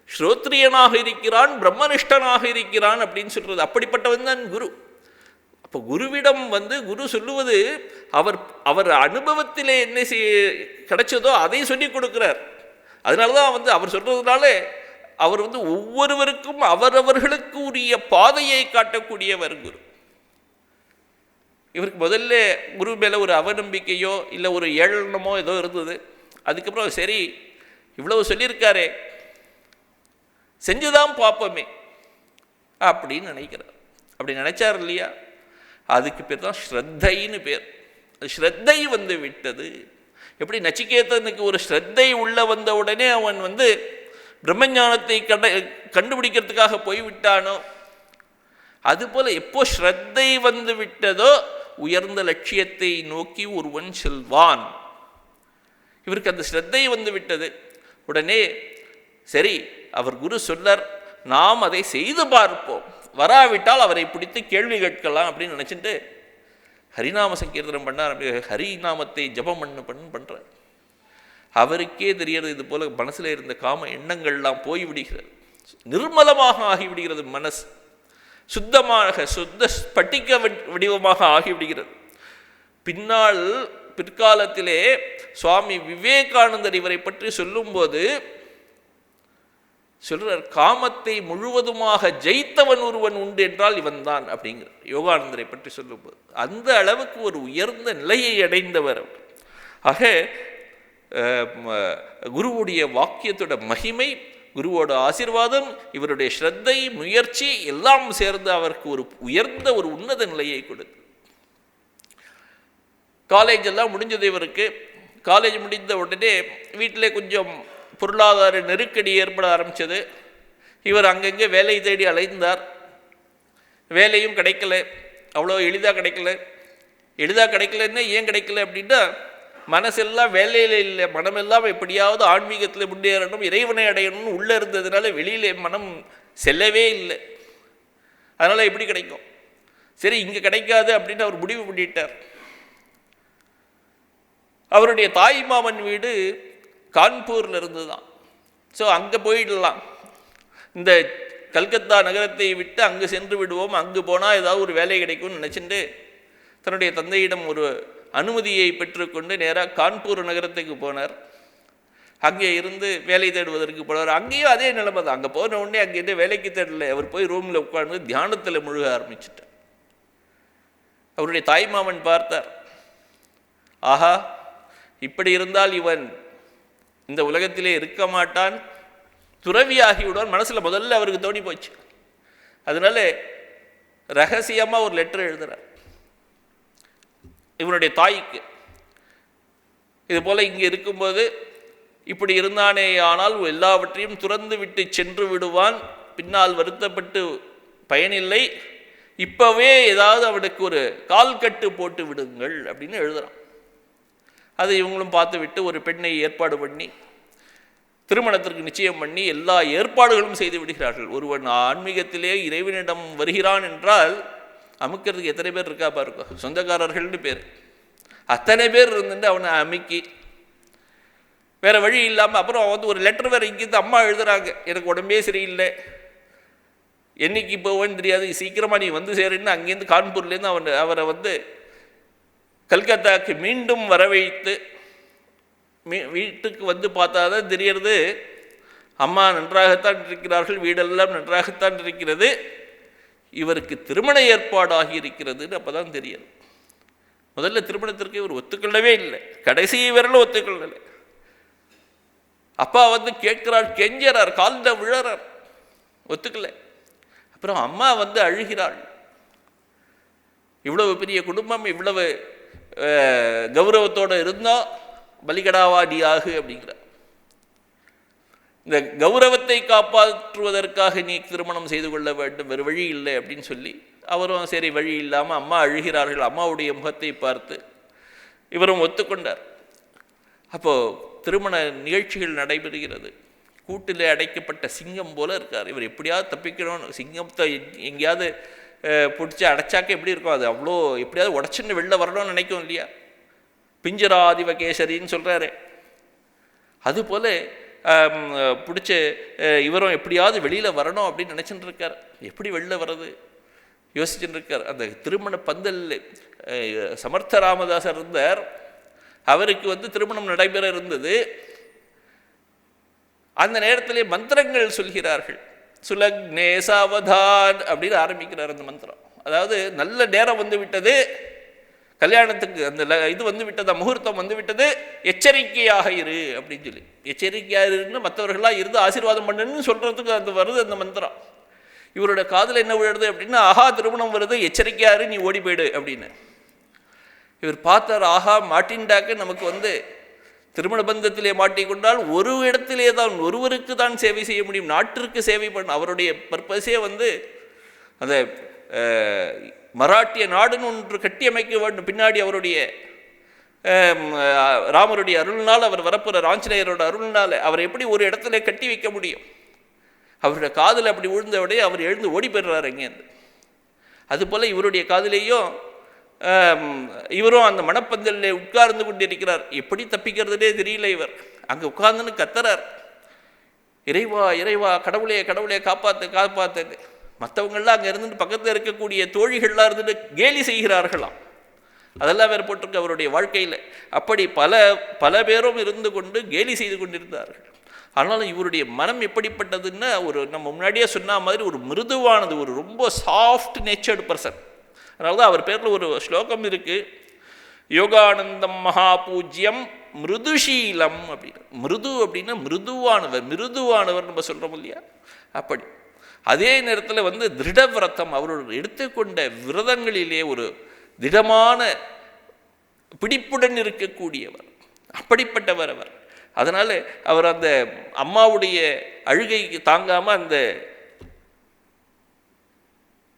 ஸ்ரோத்ரியனாக இருக்கிறான், பிரம்மனிஷ்டனாக இருக்கிறான் அப்படின்னு சொல்கிறது. அப்படிப்பட்டவன் தான் குரு. அப்போ குருவிடம் குரு சொல்லுவது அவர் அனுபவத்திலே என்ன கிடைச்சதோ அதை சொல்லி கொடுக்குறார். அதனால தான் அவர் சொல்கிறதுனால அவர் ஒவ்வொருவருக்கும் அவரவர்களுக்கு உரிய பாதையை காட்டக்கூடியவர் குரு. இவருக்கு முதல்ல குரு மேலே ஒரு அவநம்பிக்கையோ இல்லை ஒரு ஏளனமோ ஏதோ இருந்தது. அதுக்கப்புறம் சரி இவ்வளவு சொல்லியிருக்காரே, செஞ்சுதான் பார்ப்போமே அப்படின்னு நினைக்கிறார். அப்படி நினைச்சார் இல்லையா, அதுக்கு பேர் தான் ஸ்ரத்தைன்னு பேர். ஸ்ரத்தை விட்டது. எப்படி நச்சிகேதனுக்கு ஒரு ஸ்ரத்தை உள்ள வந்த உடனே அவன் பிரம்மஞானத்தை கண்டுபிடிக்கிறதுக்காக போய்விட்டானோ, அதுபோல எப்போ ஸ்ரத்தை விட்டதோ உயர்ந்த லட்சியத்தை நோக்கி ஒருவன் செல்வான். இவருக்கு அந்த ஸ்ரத்தை விட்டது. உடனே சரி அவர் குரு சொன்னார், நாம் அதை செய்து பார்ப்போம், வராவிட்டால் அவரை பிடித்து கேள்வி கேட்கலாம் அப்படின்னு நினச்சிட்டு ஹரிநாம சங்கீர்த்தனம் பண்ணார். அப்படி ஹரிநாமத்தை ஜபம் பண்ணுறார். அவருக்கே தெரியாது இது போல மனசில் இருந்த காம எண்ணங்கள்லாம் போய்விடுகிறது, நிர்மலமாக ஆகிவிடுகிறது, மனசு சுத்தமாக சுத்த ஸ்பட்டிக வடிவமாக ஆகிவிடுகிறது. பிற்காலத்திலே சுவாமி விவேகானந்தர் இவரை பற்றி சொல்லும்போது சொல்றார், காமத்தை முழுவதுமாக ஜெயித்தவன் ஒருவன் உண்டு என்றால் இவன் தான் அப்படிங்கிறார் யோகானந்தரை பற்றி சொல்லும்போது. அந்த அளவுக்கு ஒரு உயர்ந்த நிலையை அடைந்தவர் அவர். ஆக குருவுடைய வாக்கியத்தோட மகிமை, குருவோட ஆசீர்வாதம், இவருடைய ஸ்ரத்தை, முயற்சி எல்லாம் சேர்ந்து அவருக்கு ஒரு உயர்ந்த ஒரு உன்னத நிலையை கொடுத்து. காலேஜ் எல்லாம் முடிஞ்சது இவருக்கு. காலேஜ் முடிந்த உடனே வீட்டிலே கொஞ்சம் பொருளாதார நெருக்கடி ஏற்பட ஆரம்பித்தது. இவர் அங்கங்கே வேலை தேடி அலைந்தார். வேலையும் கிடைக்கல, அவ்வளோ எளிதாக கிடைக்கல. எளிதாக கிடைக்கலன்னா ஏன் கிடைக்கல அப்படின்னா, மனசெல்லாம் வேலையில் இல்லை, மனமெல்லாம் எப்படியாவது ஆன்மீகத்தில் முன்னேறணும், இறைவனை அடையணும்னு உள்ளே இருந்ததுனால வெளியில் மனம் செல்லவே இல்லை. அதனால் எப்படி கிடைக்கும்? சரி இங்கே கிடைக்காது அப்படின்னு அவர் முடிவு பண்ணிட்டார். அவருடைய தாய் மாமன் வீடு கான்பூரில் இருந்து தான். ஸோ அங்கே போயிடலாம், இந்த கல்கத்தா நகரத்தை விட்டு அங்கே சென்று விடுவோம், அங்கே போனால் ஏதாவது ஒரு வேலை கிடைக்கும்னு நினச்சிட்டு தன்னுடைய தந்தையிடம் ஒரு அனுமதியை பெற்றுக்கொண்டு நேராக கான்பூர் நகரத்துக்கு போனார். அங்கே இருந்து வேலை தேடுவதற்கு போனார். அங்கேயும் அதே நிலைமை தான். அங்கே போன உடனே அங்கேருந்து வேலைக்கு தேடலை, அவர் போய் ரூமில் உட்கார்ந்து தியானத்தில் முழுக ஆரம்பிச்சிட்டார். அவருடைய தாய் மாமன் பார்த்தார், ஆஹா இப்படி இருந்தால் இவன் இந்த உலகத்திலே இருக்க மாட்டான், துறவியாகிவிடுவான். மனசில் முதல்ல அவருக்கு தோணி போச்சு. அதனால ரகசியமாக ஒரு லெட்டர் எழுதுகிறார் இவனுடைய தாய்க்கு. இது போல் இங்கே இருக்கும்போது இப்படி இருந்தானே ஆனால் எல்லாவற்றையும் துறந்து விட்டு சென்று விடுவான், பின்னால் வருத்தப்பட்டு பயனில்லை, இப்போவே ஏதாவது அவனுக்கு ஒரு கால் கட்டு போட்டு விடுங்கள் அப்படின்னு எழுதுகிறான். அதை இவங்களும் பார்த்து விட்டு ஒரு பெண்ணை ஏற்பாடு பண்ணி திருமணத்திற்கு நிச்சயம் பண்ணி எல்லா ஏற்பாடுகளும் செய்து விடுகிறார்கள். ஒருவன் ஆன்மீகத்திலே இறைவனிடம் வருகிறான் என்றால் அமுக்கிறதுக்கு எத்தனை பேர் இருக்கா பாருங்க, சொந்தக்காரர்கள்னு பேர். அத்தனை பேர் இருந்துட்டு அவனை அமுக்கி வேறு வழி இல்லாமல் அப்புறம் வந்து ஒரு லெட்டர் வேறு இங்கேருந்து அம்மா எழுதுகிறாங்க, எனக்கு உடம்பே சரியில்லை, என்னைக்கு போவேன்னு தெரியாது, சீக்கிரமாக நீ வந்து சேருன்னு அங்கேருந்து கான்பூர்லேருந்து அவரை வந்து கல்கத்தாவுக்கு மீண்டும் வர வைத்து வீட்டுக்கு வந்து பார்த்தா தான் தெரியறது அம்மா நன்றாகத்தான் இருக்கிறார்கள், வீடெல்லாம் நன்றாகத்தான் இருக்கிறது, இவருக்கு திருமண ஏற்பாடாகி இருக்கிறதுன்னு அப்போ தான் தெரியாது. முதல்ல திருமணத்திற்கு இவர் ஒத்துக்கொள்ளவே இல்லை, கடைசி வரலும் ஒத்துக்கொள்ளலை. அப்பா வந்து கேட்கிறார், கெஞ்சறார், காலில் விழறார், ஒத்துக்கலை. அப்புறம் அம்மா வந்து அழுகிறாள். இவ்வளவு பெரிய குடும்பம் இவ்வளவு கௌரவத்தோடு இருந்தால் பலிகடாவாடியாகு அப்படிங்கிறார். இந்த கௌரவத்தை காப்பாற்றுவதற்காக நீ திருமணம் செய்து கொள்ள வேண்டும், வேறு வழி இல்லை அப்படின்னு சொல்லி அவரும் சரி வழி இல்லாமல் அம்மா அழுகிறார்கள். அம்மாவுடைய முகத்தை பார்த்து இவரும் ஒத்துக்கொண்டார். அப்போது திருமண நிகழ்ச்சிகள் நடைபெறுகிறது. கூட்டில் அடைக்கப்பட்ட சிங்கம் போல இருக்கார். இவர் எப்படியாவது தப்பிக்கணும்னு, சிங்கத்தை எங்கேயாவது பிடிச்சி அடைச்சாக்க எப்படி இருக்கும், அது அவ்வளோ எப்படியாவது உடச்சுன்னு வெளில வரணும்னு நினைக்கும் இல்லையா, பிஞ்சராதிவ கேசரின்னு சொல்கிறாரு. அதுபோல் பிடிச்ச இவரும் எப்படியாவது வெளியில் வரணும் அப்படின்னு நினச்சிட்டு இருக்கார். எப்படி வெளில வர்றது யோசிச்சுட்டு இருக்கார். அந்த திருமண பந்தல் சமர்த்த ராமதாசர் இருந்தார், அவருக்கு வந்து திருமணம் நடைபெற இருந்தது. அந்த நேரத்திலே மந்திரங்கள் சொல்கிறார்கள். சுலக்னே சாவதான் அப்படின்னு ஆரம்பிக்கிறார் அந்த மந்திரம். அதாவது நல்ல நேரம் வந்து விட்டது, கல்யாணத்துக்கு அந்த இது வந்து விட்டதா, முகூர்த்தம் வந்து விட்டது, எச்சரிக்கையாக இரு அப்படின்னு சொல்லி, எச்சரிக்கையாக இருன்னு மற்றவர்களாக இருந்து ஆசீர்வாதம் பண்ணுன்னு சொல்கிறதுக்கு அந்த வருது அந்த மந்திரம். இவருடைய காதில் என்ன விழுது அப்படின்னா, ஆஹா திருமணம் வருது, எச்சரிக்கையாக இரு, நீ ஓடி போயிடு அப்படின்னு. இவர் பார்த்தார், ஆஹா மாட்டின்டாக்க நமக்கு வந்து திருமண பந்தத்திலே மாட்டிக்கொண்டால் ஒரு இடத்திலே தான் ஒருவருக்கு தான் சேவை செய்ய முடியும், நாட்டிற்கு சேவை பண்ண அவருடைய பர்பஸே வந்து அந்த மராட்டிய நாடுன்னு ஒன்று கட்டியமைக்க வேண்டும். பின்னாடி அவருடைய ராமருடைய அருள்னால், அவர் வரப்போகிற ஆஞ்சநேயரோட அருள்னால் அவர் எப்படி ஒரு இடத்துல கட்டி வைக்க முடியும்? அவருடைய காதில் அப்படி விழுந்தவுடைய அவர் எழுந்து ஓடி போயிடுறார் அங்கேருந்து. அதுபோல் இவருடைய காதிலேயும் இவரும் அந்த மணப்பந்தலில் உட்கார்ந்து கொண்டிருக்கிறார். எப்படி தப்பிக்கிறதுனே தெரியல. இவர் அங்கே உட்கார்ந்துன்னு கத்துறார், இறைவா இறைவா, கடவுளே கடவுளே, காப்பாற்று காப்பாற்று. மற்றவங்கள்லாம் அங்கே இருந்துட்டு பக்கத்தில் இருக்கக்கூடிய தோழிகள்லாம் இருந்துட்டு கேலி செய்கிறார்களாம். அதெல்லாம் வேறு போட்டிருக்கு அவருடைய வாழ்க்கையில். அப்படி பல பேரும் இருந்து கொண்டு கேலி செய்து கொண்டிருந்தார்கள். ஆனாலும் இவருடைய மனம் எப்படிப்பட்டதுன்னா, ஒரு நம்ம முன்னாடியே சொன்ன மாதிரி ஒரு மிருதுவானது, ஒரு ரொம்ப சாஃப்ட் நேச்சர்டு பர்சன். அதனால தான் அவர் பேரில் ஒரு ஸ்லோகம் இருக்குது, யோகானந்தம் மகாபூஜ்யம் மிருதுஷீலம் அப்படின்னு. மிருது அப்படின்னா மிருதுவானவர் நம்ம சொல்கிறோம் இல்லையா, அப்படி. அதே நேரத்தில் வந்து திருடவிரதம், அவரோட எடுத்துக்கொண்ட விரதங்களிலே ஒரு திடமான பிடிப்புடன் இருக்கக்கூடியவர், அப்படிப்பட்டவர் அவர். அதனால் அவர் அந்த அம்மாவுடைய அழுகைக்கு தாங்காமல் அந்த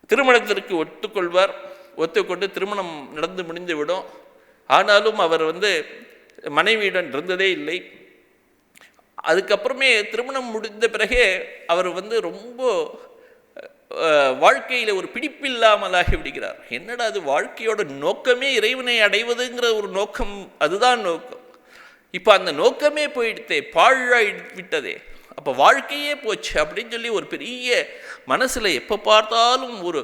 திருமணத்திற்கு ஒத்துக்கொண்டு திருமணம் நடந்து முடிந்து விடும். ஆனாலும் அவர் வந்து மனைவியுடன் இருந்ததே இல்லை. அதுக்கப்புறமே திருமணம் முடிந்த பிறகே அவர் வந்து ரொம்ப வாழ்க்கையில் ஒரு பிடிப்பில்லாமலாகி விடுகிறார். என்னடா அது, வாழ்க்கையோட நோக்கமே இறைவனை அடைவதுங்கிற ஒரு நோக்கம், அதுதான் நோக்கம். இப்போ அந்த நோக்கமே போயிடுத்தே, பாழாய் விட்டதே, அப்போ வாழ்க்கையே போச்சு அப்படின்னு சொல்லி ஒரு பெரிய மனசில் எப்போ பார்த்தாலும் ஒரு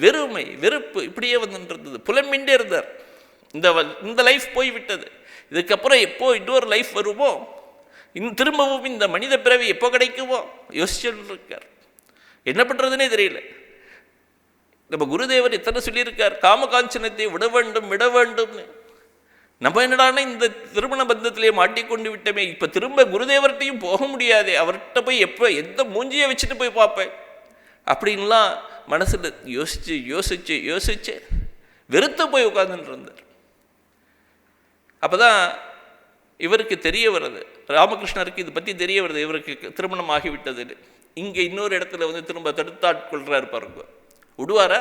வெறுமை வெறுப்பு இப்படியே வந்துன்றது. புலம்பின்றே இருந்தார். இந்த லைஃப் போய்விட்டது, இதுக்கப்புறம் எப்போ இன்னொரு லைஃப் வருமோ, திரும்பவும் இந்த மனித பிறவி எப்போ கிடைக்குமோ யோசிச்சுட்டு இருக்கார். என்ன பண்ணுறதுனே தெரியல. நம்ம குருதேவர் எத்தனை சொல்லியிருக்கார், காமகாஞ்சனத்தை விட வேண்டும்னு. நம்ம என்னடானா இந்த திருமண பந்தத்திலே மாட்டிக்கொண்டு விட்டோமே, இப்போ திரும்ப குருதேவர்கிட்டையும் போக முடியாதே, அவர்கிட்ட போய் எப்போ எந்த மூஞ்சியை வச்சுட்டு போய் பார்ப்பேன் அப்படின்லாம் மனசில் யோசிச்சு வெறுத்து போய் உட்கார்ந்துட்டு இருந்தார். அப்போ தான் இவருக்கு தெரிய வருது, ராமகிருஷ்ணருக்கு இது பற்றி தெரிய வருது, இவருக்கு திருமணம் ஆகிவிட்டது. இங்கே இன்னொரு இடத்துல வந்து திரும்ப தடுத்தாட்கொள்கிறார் பாருங்க. விடுவாரா?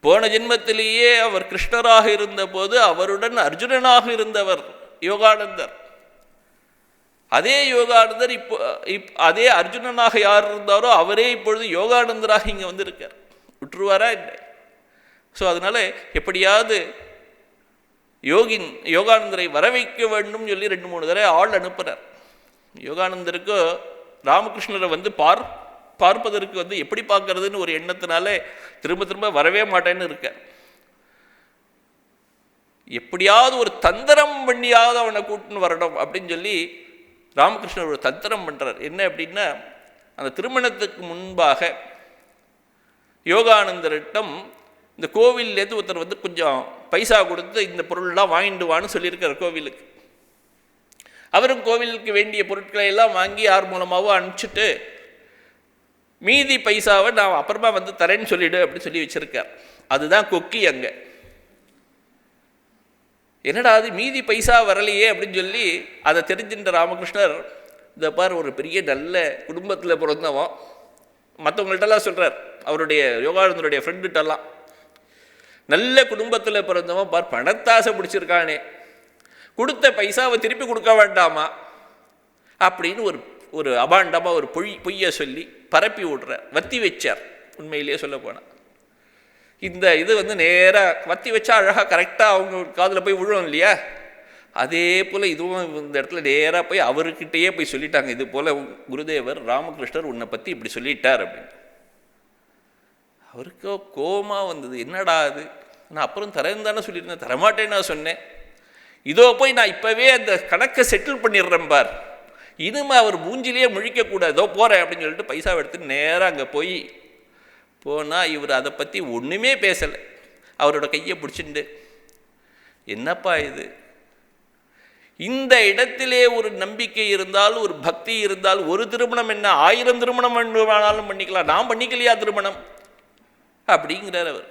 போன ஜென்மத்திலேயே அவர் கிருஷ்ணராக இருந்தபோது அவருடன் அர்ஜுனனாக இருந்தவர் யோகானந்தர். அதே யோகானந்தர் அதே அர்ஜுனனாக யார் இருந்தாரோ அவரே இப்பொழுது யோகானந்தராக இங்கே வந்திருக்கார். விட்டுருவாரா இல்லை? ஸோ அதனால் எப்படியாவது யோகானந்தரை வர வைக்க வேண்டும் சொல்லி 2-3 தடவை ஆள் அனுப்புகிறார். யோகானந்தருக்கு ராமகிருஷ்ணரை பார்ப்பதற்கு எப்படி பார்க்கறதுன்னு ஒரு எண்ணத்தினாலே திரும்ப வரவே மாட்டேன்னு இருக்கார். எப்படியாவது ஒரு தந்திரம் பண்ணியாவது அவனை கூட்டின்னு வரணும் அப்படின்னு சொல்லி ராமகிருஷ்ணர் ஒரு தந்திரம் பண்ணுறார். என்ன அப்படின்னா, அந்த திருமணத்துக்கு முன்பாக யோகானந்தரிடம் இந்த கோவில்லேருந்து ஒருத்தர் கொஞ்சம் பைசா கொடுத்து இந்த பொருள்லாம் வாங்கிட்டு வான்னு சொல்லியிருக்கார் கோவிலுக்கு. அவரும் கோவிலுக்கு வேண்டிய பொருட்களை எல்லாம் வாங்கி யார் மூலமாகவோ அனுப்பிச்சிட்டு மீதி பைசாவை நான் அப்புறமா தரேன்னு சொல்லிவிடு அப்படின்னு சொல்லி வச்சுருக்கார். அதுதான் கொக்கி. அங்கே என்னடா அது மீதி பைசா வரலையே அப்படின்னு சொல்லி அதை தெரிஞ்சின்ற ராமகிருஷ்ணர், இந்த பார் ஒரு பெரிய நல்ல குடும்பத்தில் பிறந்தவன், மற்றவங்கள்ட்டெல்லாம் சொல்கிறார், அவருடைய யோகானந்தருடைய ஃப்ரெண்டுகிட்டெல்லாம், நல்ல குடும்பத்தில் பிறந்தவன் பார் பணத்தாசை பிடிச்சிருக்கானே, கொடுத்த பைசாவை திருப்பி கொடுக்க வேண்டாமா அப்படின்னு ஒரு அபாண்டமாக ஒரு பொய்யை சொல்லி பரப்பி விடுறார். வத்தி வச்சார். உண்மையிலேயே சொல்ல போனால் இந்த இது நேராக வத்தி வச்சா அழகாக கரெக்டாக அவங்க காதில் போய் விழும் இல்லையா? அதே போல் இதுவும் இந்த இடத்துல நேராக போய் அவர்கிட்டயே போய் சொல்லிட்டாங்க, இது போல் குருதேவர் ராமகிருஷ்ணர் உன்னை பற்றி இப்படி சொல்லிட்டார் அப்படின்னு. அவருக்கோ கோபமாக வந்தது. என்னடா அது, நான் அப்புறம் தரேன்னு தானே சொல்லியிருந்தேன், தரமாட்டேன்னு நான் சொன்னேன், இதோ போய் நான் இப்போவே அந்த கணக்கை செட்டில் பண்ணிடுறேன் பார், இனிமே அவர் மூஞ்சிலேயே முழிக்கக்கூடாது, இதோ போகிறேன் அப்படின்னு சொல்லிட்டு பைசாவை எடுத்து நேராக அங்கே போனால் இவர் அதை பற்றி ஒன்றுமே பேசலை. அவரோட கையை பிடிச்சிண்டு, என்னப்பா இது, இந்த இடத்திலே ஒரு நம்பிக்கை இருந்தால், ஒரு பக்தி இருந்தால், ஒரு திருமணம் என்ன 1000 திருமணம் வேணாலும் பண்ணிக்கலாம், நான் பண்ணிக்கலையா திருமணம் அப்படிங்கிறார் அவர்.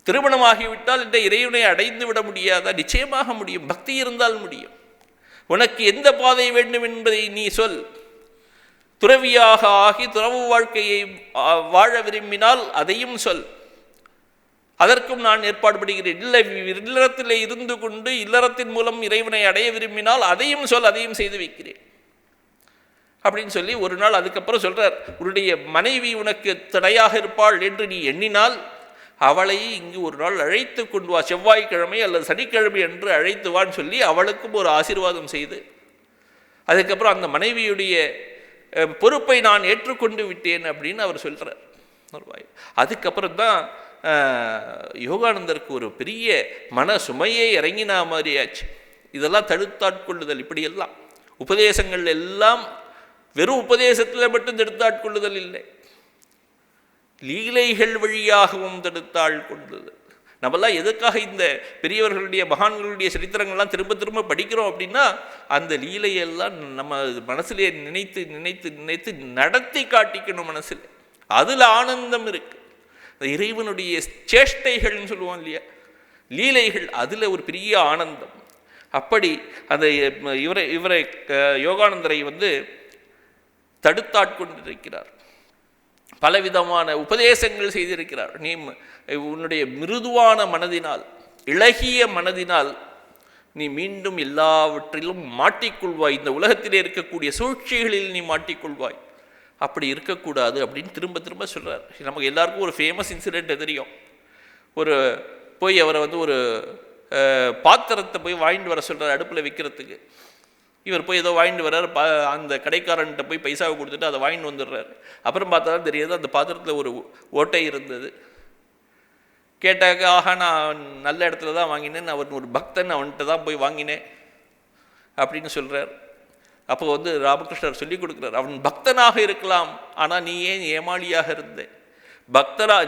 திருமணமாகிவிட்டால் இந்த இறைவனை அடைந்து விட முடியாதா? நிச்சயமாக முடியும், பக்தி இருந்தால் முடியும். உனக்கு எந்த பாதை வேண்டும் என்பதை நீ சொல். துறவியாக ஆகி துறவு வாழ்க்கையை வாழ விரும்பினால் அதையும் சொல், அதற்கும் நான் ஏற்பாடு படுகிறேன். இல்லை, இல்லறத்தில் இருந்து கொண்டு இல்லறத்தின் மூலம் இறைவனை அடைய விரும்பினால் அதையும் சொல், அதையும் செய்து வைக்கிறேன் அப்படின்னு சொல்லி ஒரு நாள் அதுக்கப்புறம் சொல்கிறார், உன்னுடைய மனைவி உனக்கு தடையாக இருப்பாள் என்று நீ எண்ணினால் அவளை இங்கு ஒரு நாள் அழைத்து கொண்டு வா, செவ்வாய்க்கிழமை அல்லது சனிக்கிழமை என்று அழைத்து வான்னு சொல்லி அவளுக்கும் ஒரு ஆசீர்வாதம் செய்து, அதுக்கப்புறம் அந்த மனைவியுடைய பொறுப்பை நான் ஏற்றுக்கொண்டு விட்டேன் அப்படின்னு அவர் சொல்கிறார். அதுக்கப்புறம் தான் யோகானந்தருக்கு ஒரு பெரிய மன சுமையே இறங்கினா மாதிரி ஆச்சு. இதெல்லாம் தடுத்தாட்கொள்ளுதல், இப்படியெல்லாம் உபதேசங்கள் எல்லாம் வெறும் உபதேசத்தில் மட்டும் தடுத்தாட்கொள்ளுதல் இல்லை, லீலைகள் வழியாகவும் தடுத்தாட்கொள்ளுதல். நம்மெல்லாம் எதுக்காக இந்த பெரியவர்களுடைய மகான்களுடைய சரித்திரங்கள்லாம் திரும்ப படிக்கிறோம் அப்படின்னா, அந்த லீலையெல்லாம் நம்ம மனசிலே நினைத்து நினைத்து நினைத்து நடத்தி காட்டிக்கணும் மனசில். அதில் ஆனந்தம் இருக்குது. இறைவனுடைய சேஷ்டைகள்னு சொல்லுவோம் இல்லையா, லீலைகள், அதில் ஒரு பெரிய ஆனந்தம். அப்படி அந்த இவரை யோகானந்தரை தடுத்தாட்கொண்டிருக்கிறார். பலவிதமான உபதேசங்கள் செய்திருக்கிறார். நீ உன்னுடைய மிருதுவான மனதினால், இளகிய மனதினால் நீ மீண்டும் எல்லாவற்றிலும் மாட்டிக்கொள்வாய், இந்த உலகத்திலே இருக்கக்கூடிய சூழ்ச்சிகளில் நீ மாட்டிக்கொள்வாய், அப்படி இருக்கக்கூடாது அப்படின்னு திரும்ப சொல்கிறார். நமக்கு எல்லாருக்கும் ஒரு ஃபேமஸ் இன்சிடெண்ட் தெரியும். போய் அவரை ஒரு பாத்திரத்தை போய் வாங்கிட்டு வர சொல்கிறார் அடுப்பில் வைக்கிறதுக்கு. இவர் போய் ஏதோ வாங்கிட்டு வர்றார், அந்த கடைக்காரன்கிட்ட போய் பைசாவை கொடுத்துட்டு அதை வாங்கிட்டு வந்துடுறாரு. அப்புறம் பார்த்தா தான் தெரியாது அந்த பாத்திரத்தில் ஒரு ஓட்டை இருந்தது. கேட்டாக்க, ஆஹா நான் நல்ல இடத்துல தான் வாங்கினேன், அவன் ஒரு பக்தன், அவன்கிட்ட தான் போய் வாங்கினேன் அப்படின்னு சொல்கிறார். அப்போ ராமகிருஷ்ணர் சொல்லி கொடுக்குறார், அவன் பக்தனாக இருக்கலாம், ஆனால் நீ ஏன் ஏமாளியாக இருந்த?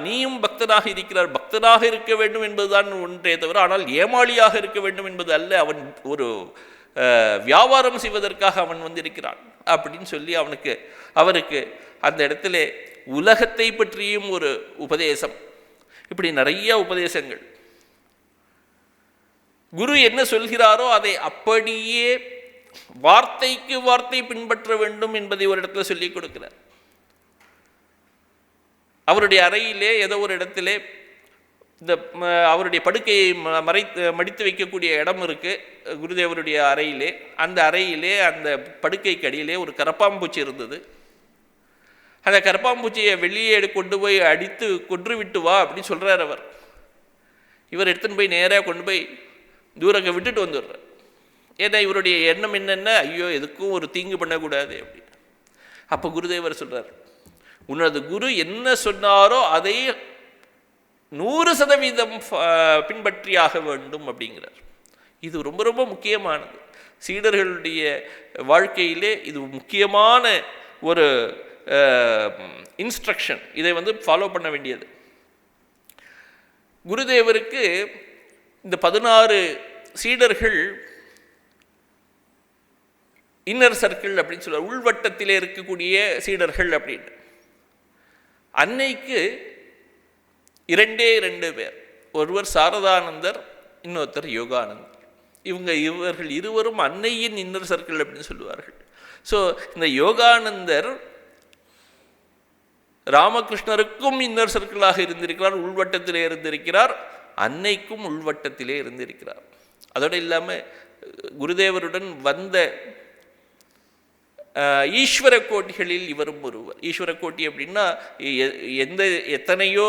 நீயும் பக்தனாக இருக்கிறார், பக்தனாக இருக்க வேண்டும் என்பதுதான் ஒன்றே தவிர, ஆனால் ஏமாளியாக இருக்க வேண்டும் என்பது அல்ல. அவன் ஒரு வியாபாரம் செய்வதற்காக அவன் வந்திருக்கிறான் அப்படின்னு சொல்லி அவருக்கு அந்த இடத்துல உலகத்தை பற்றியும் ஒரு உபதேசம். இப்படி நிறைய உபதேசங்கள். குரு என்ன சொல்கிறாரோ அதை அப்படியே வார்த்தைக்கு வார்த்தை பின்பற்ற வேண்டும் என்பதை ஒரு இடத்துல சொல்லிக் கொடுக்கிறார். அவருடைய அறையிலே ஏதோ ஒரு இடத்திலே இந்த அவருடைய படுக்கையை மடித்து வைக்கக்கூடிய இடம் இருக்குது குருதேவருடைய அறையிலே. அந்த அறையிலே அந்த படுக்கைக்கு அடியிலே ஒரு கரப்பாம்பூச்சி இருந்தது. அந்த கரப்பாம்பூச்சியை வெளியே கொண்டு போய் அடித்து கொன்று விட்டு வா அப்படின்னு சொல்கிறார் அவர். இவர் எடுத்துன்னு போய் நேராக கொண்டு போய் தூரங்க விட்டுட்டு வந்துடுறார். ஏன்னா இவருடைய எண்ணம் என்னென்ன, ஐயோ எதுக்கும் ஒரு தீங்கு பண்ணக்கூடாது அப்படின்னு. அப்போ குருதேவர் சொல்கிறார், உன்னது குரு என்ன சொன்னாரோ அதை 100% பின்பற்றியாக வேண்டும் அப்படிங்கிறார். இது ரொம்ப ரொம்ப முக்கியமானது. சீடர்களுடைய வாழ்க்கையிலே இது முக்கியமான ஒரு இன்ஸ்ட்ரக்ஷன். இதை ஃபாலோ பண்ண வேண்டியது. குருதேவருக்கு இந்த 16 சீடர்கள் இன்னர் சர்க்கிள் அப்படின்னு சொல்லுவார், உள்வட்டத்திலே இருக்கக்கூடிய சீடர்கள் அப்படின்னு. அன்னைக்கு 2 பேர், ஒருவர் சாரதானந்தர், இன்னொருத்தர் யோகானந்தர். இவர்கள் இருவரும் அன்னையின் இன்னர் சர்க்கிள் அப்படின்னு சொல்லுவார்கள். ஸோ இந்த யோகானந்தர் ராமகிருஷ்ணருக்கும் இன்னர் சர்க்கிளாக இருந்திருக்கிறார், உள்வட்டத்திலே இருந்திருக்கிறார், அன்னைக்கும் உள்வட்டத்திலே இருந்திருக்கிறார். அதோடு இல்லாமல் குருதேவருடன் வந்த ஈஸ்வர கோட்டிகளில் இவரும் ஒருவர். ஈஸ்வர கோட்டி அப்படின்னா எத்தனையோ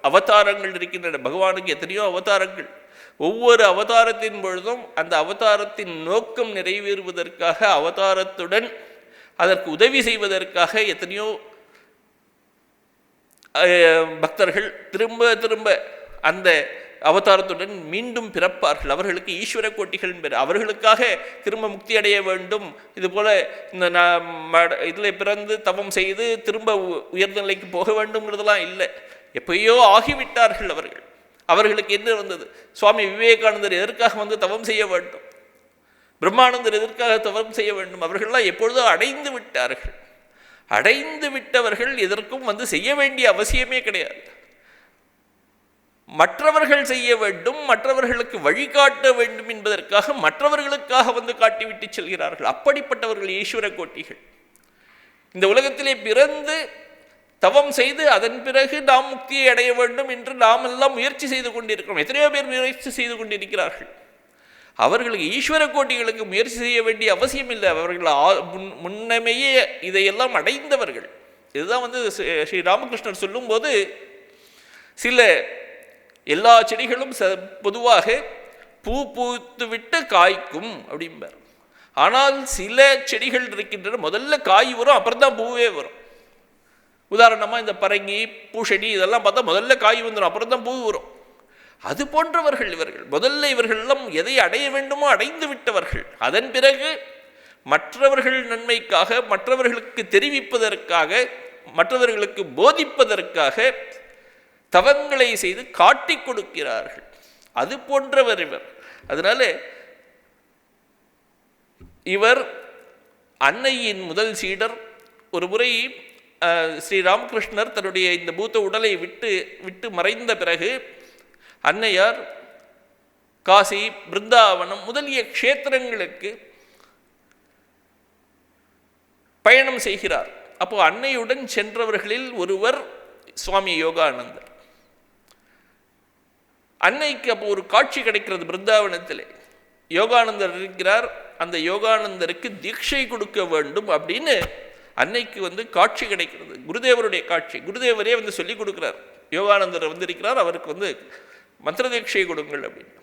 அவதாரங்கள் இருக்கின்றன. பகவானுக்கு எத்தனையோ அவதாரங்கள். ஒவ்வொரு அவதாரத்தின் பொழுதும் அந்த அவதாரத்தின் நோக்கம் நிறைவேறுவதற்காக, அவதாரத்துடன் அதற்கு உதவி செய்வதற்காக எத்தனையோ பக்தர்கள் திரும்ப திரும்ப அந்த அவதாரத்துடன் மீண்டும் பிறப்பார்கள். அவர்களுக்கு ஈஸ்வர கோட்டிகள் பேர். அவர்களுக்காக திரும்ப முக்தி அடைய வேண்டும், இதுபோல் இந்த இதில் பிறந்து தவம் செய்து திரும்ப உயர்ந்த நிலைக்கு போக வேண்டும்ங்கிறதுலாம் இல்லை. எப்பயோ ஆகிவிட்டார்கள் அவர்கள். அவர்களுக்கு என்ன இருந்தது? சுவாமி விவேகானந்தர் எதற்காக தவம் செய்ய வேண்டும்? பிரம்மானந்தர் எதற்காக தவம் செய்ய வேண்டும்? அவர்கள்லாம் எப்பொழுதோ அடைந்து விட்டார்கள். அடைந்து விட்டவர்கள் எதற்கும் செய்ய வேண்டிய அவசியமே கிடையாது. மற்றவர்கள் செய்ய வேண்டும், மற்றவர்களுக்கு வழிகாட்ட வேண்டும் என்பதற்காக மற்றவர்களுக்காக காட்டிவிட்டு செல்கிறார்கள். அப்படிப்பட்டவர்கள் ஈஸ்வர கோட்டிகள். இந்த உலகத்திலே பிறந்து தவம் செய்து அதன் பிறகு நாம் முக்தியை அடைய வேண்டும் என்று நாம் எல்லாம் முயற்சி செய்து கொண்டிருக்கிறோம். எத்தனையோ பேர் முயற்சி செய்து கொண்டிருக்கிறார்கள். அவர்களுக்கு ஈஸ்வர கோட்டிகளுக்கு முயற்சி செய்ய வேண்டிய அவசியம் இல்லை. அவர்கள் முன்னமையே இதையெல்லாம் அடைந்தவர்கள். இதுதான் ஸ்ரீ ராமகிருஷ்ணர் சொல்லும்போது, சில எல்லா செடிகளும் பொதுவாக பூ பூத்து விட்டு காய்க்கும் அப்படிம்பார். ஆனால் சில செடிகள் இருக்கின்றன, முதல்ல காய் வரும், அப்புறம் தான் பூவே வரும். உதாரணமாக இந்த பரங்கி, பூஷணி இதெல்லாம் பார்த்தா முதல்ல காய் வந்துடும், அப்புறம் தான் பூ வரும். அது போன்றவர்கள் இவர்கள். முதல்ல இவர்களெல்லாம் எதை அடைய வேண்டுமோ அடைந்து விட்டவர்கள். அதன் பிறகு மற்றவர்கள் நன்மைக்காக, மற்றவர்களுக்கு தெரிவிப்பதற்காக, மற்றவர்களுக்கு போதிப்பதற்காக தவங்களை செய்து காட்டி கொடுக்கிறார்கள். அது போன்றவர் இவர். அதனால இவர் அன்னையின் முதல் சீடர். ஒரு முறை ஸ்ரீ ராமகிருஷ்ணர் தன்னுடைய இந்த பூத்த உடலை விட்டு மறைந்த பிறகு அன்னையார் காசி, பிருந்தாவனம் முதலிய க்ஷேத்திரங்களுக்கு பயணம் செய்கிறார். அப்போ அன்னையுடன் சென்றவர்களில் ஒருவர் சுவாமி யோகானந்தர். அன்னைக்கு அப்போ ஒரு காட்சி கிடைக்கிறது பிருந்தாவனத்திலே. யோகானந்தர் இருக்கிறார். அந்த யோகானந்தருக்கு தீட்சை கொடுக்க வேண்டும் அப்படின்னு அன்னைக்கு காட்சி கிடைக்கிறது. குருதேவருடைய காட்சி. குருதேவரே சொல்லிக் கொடுக்கிறார். யோகானந்தர் இருக்கிறார், அவருக்கு மந்திர தீட்சை கொடுங்கள் அப்படின்னு.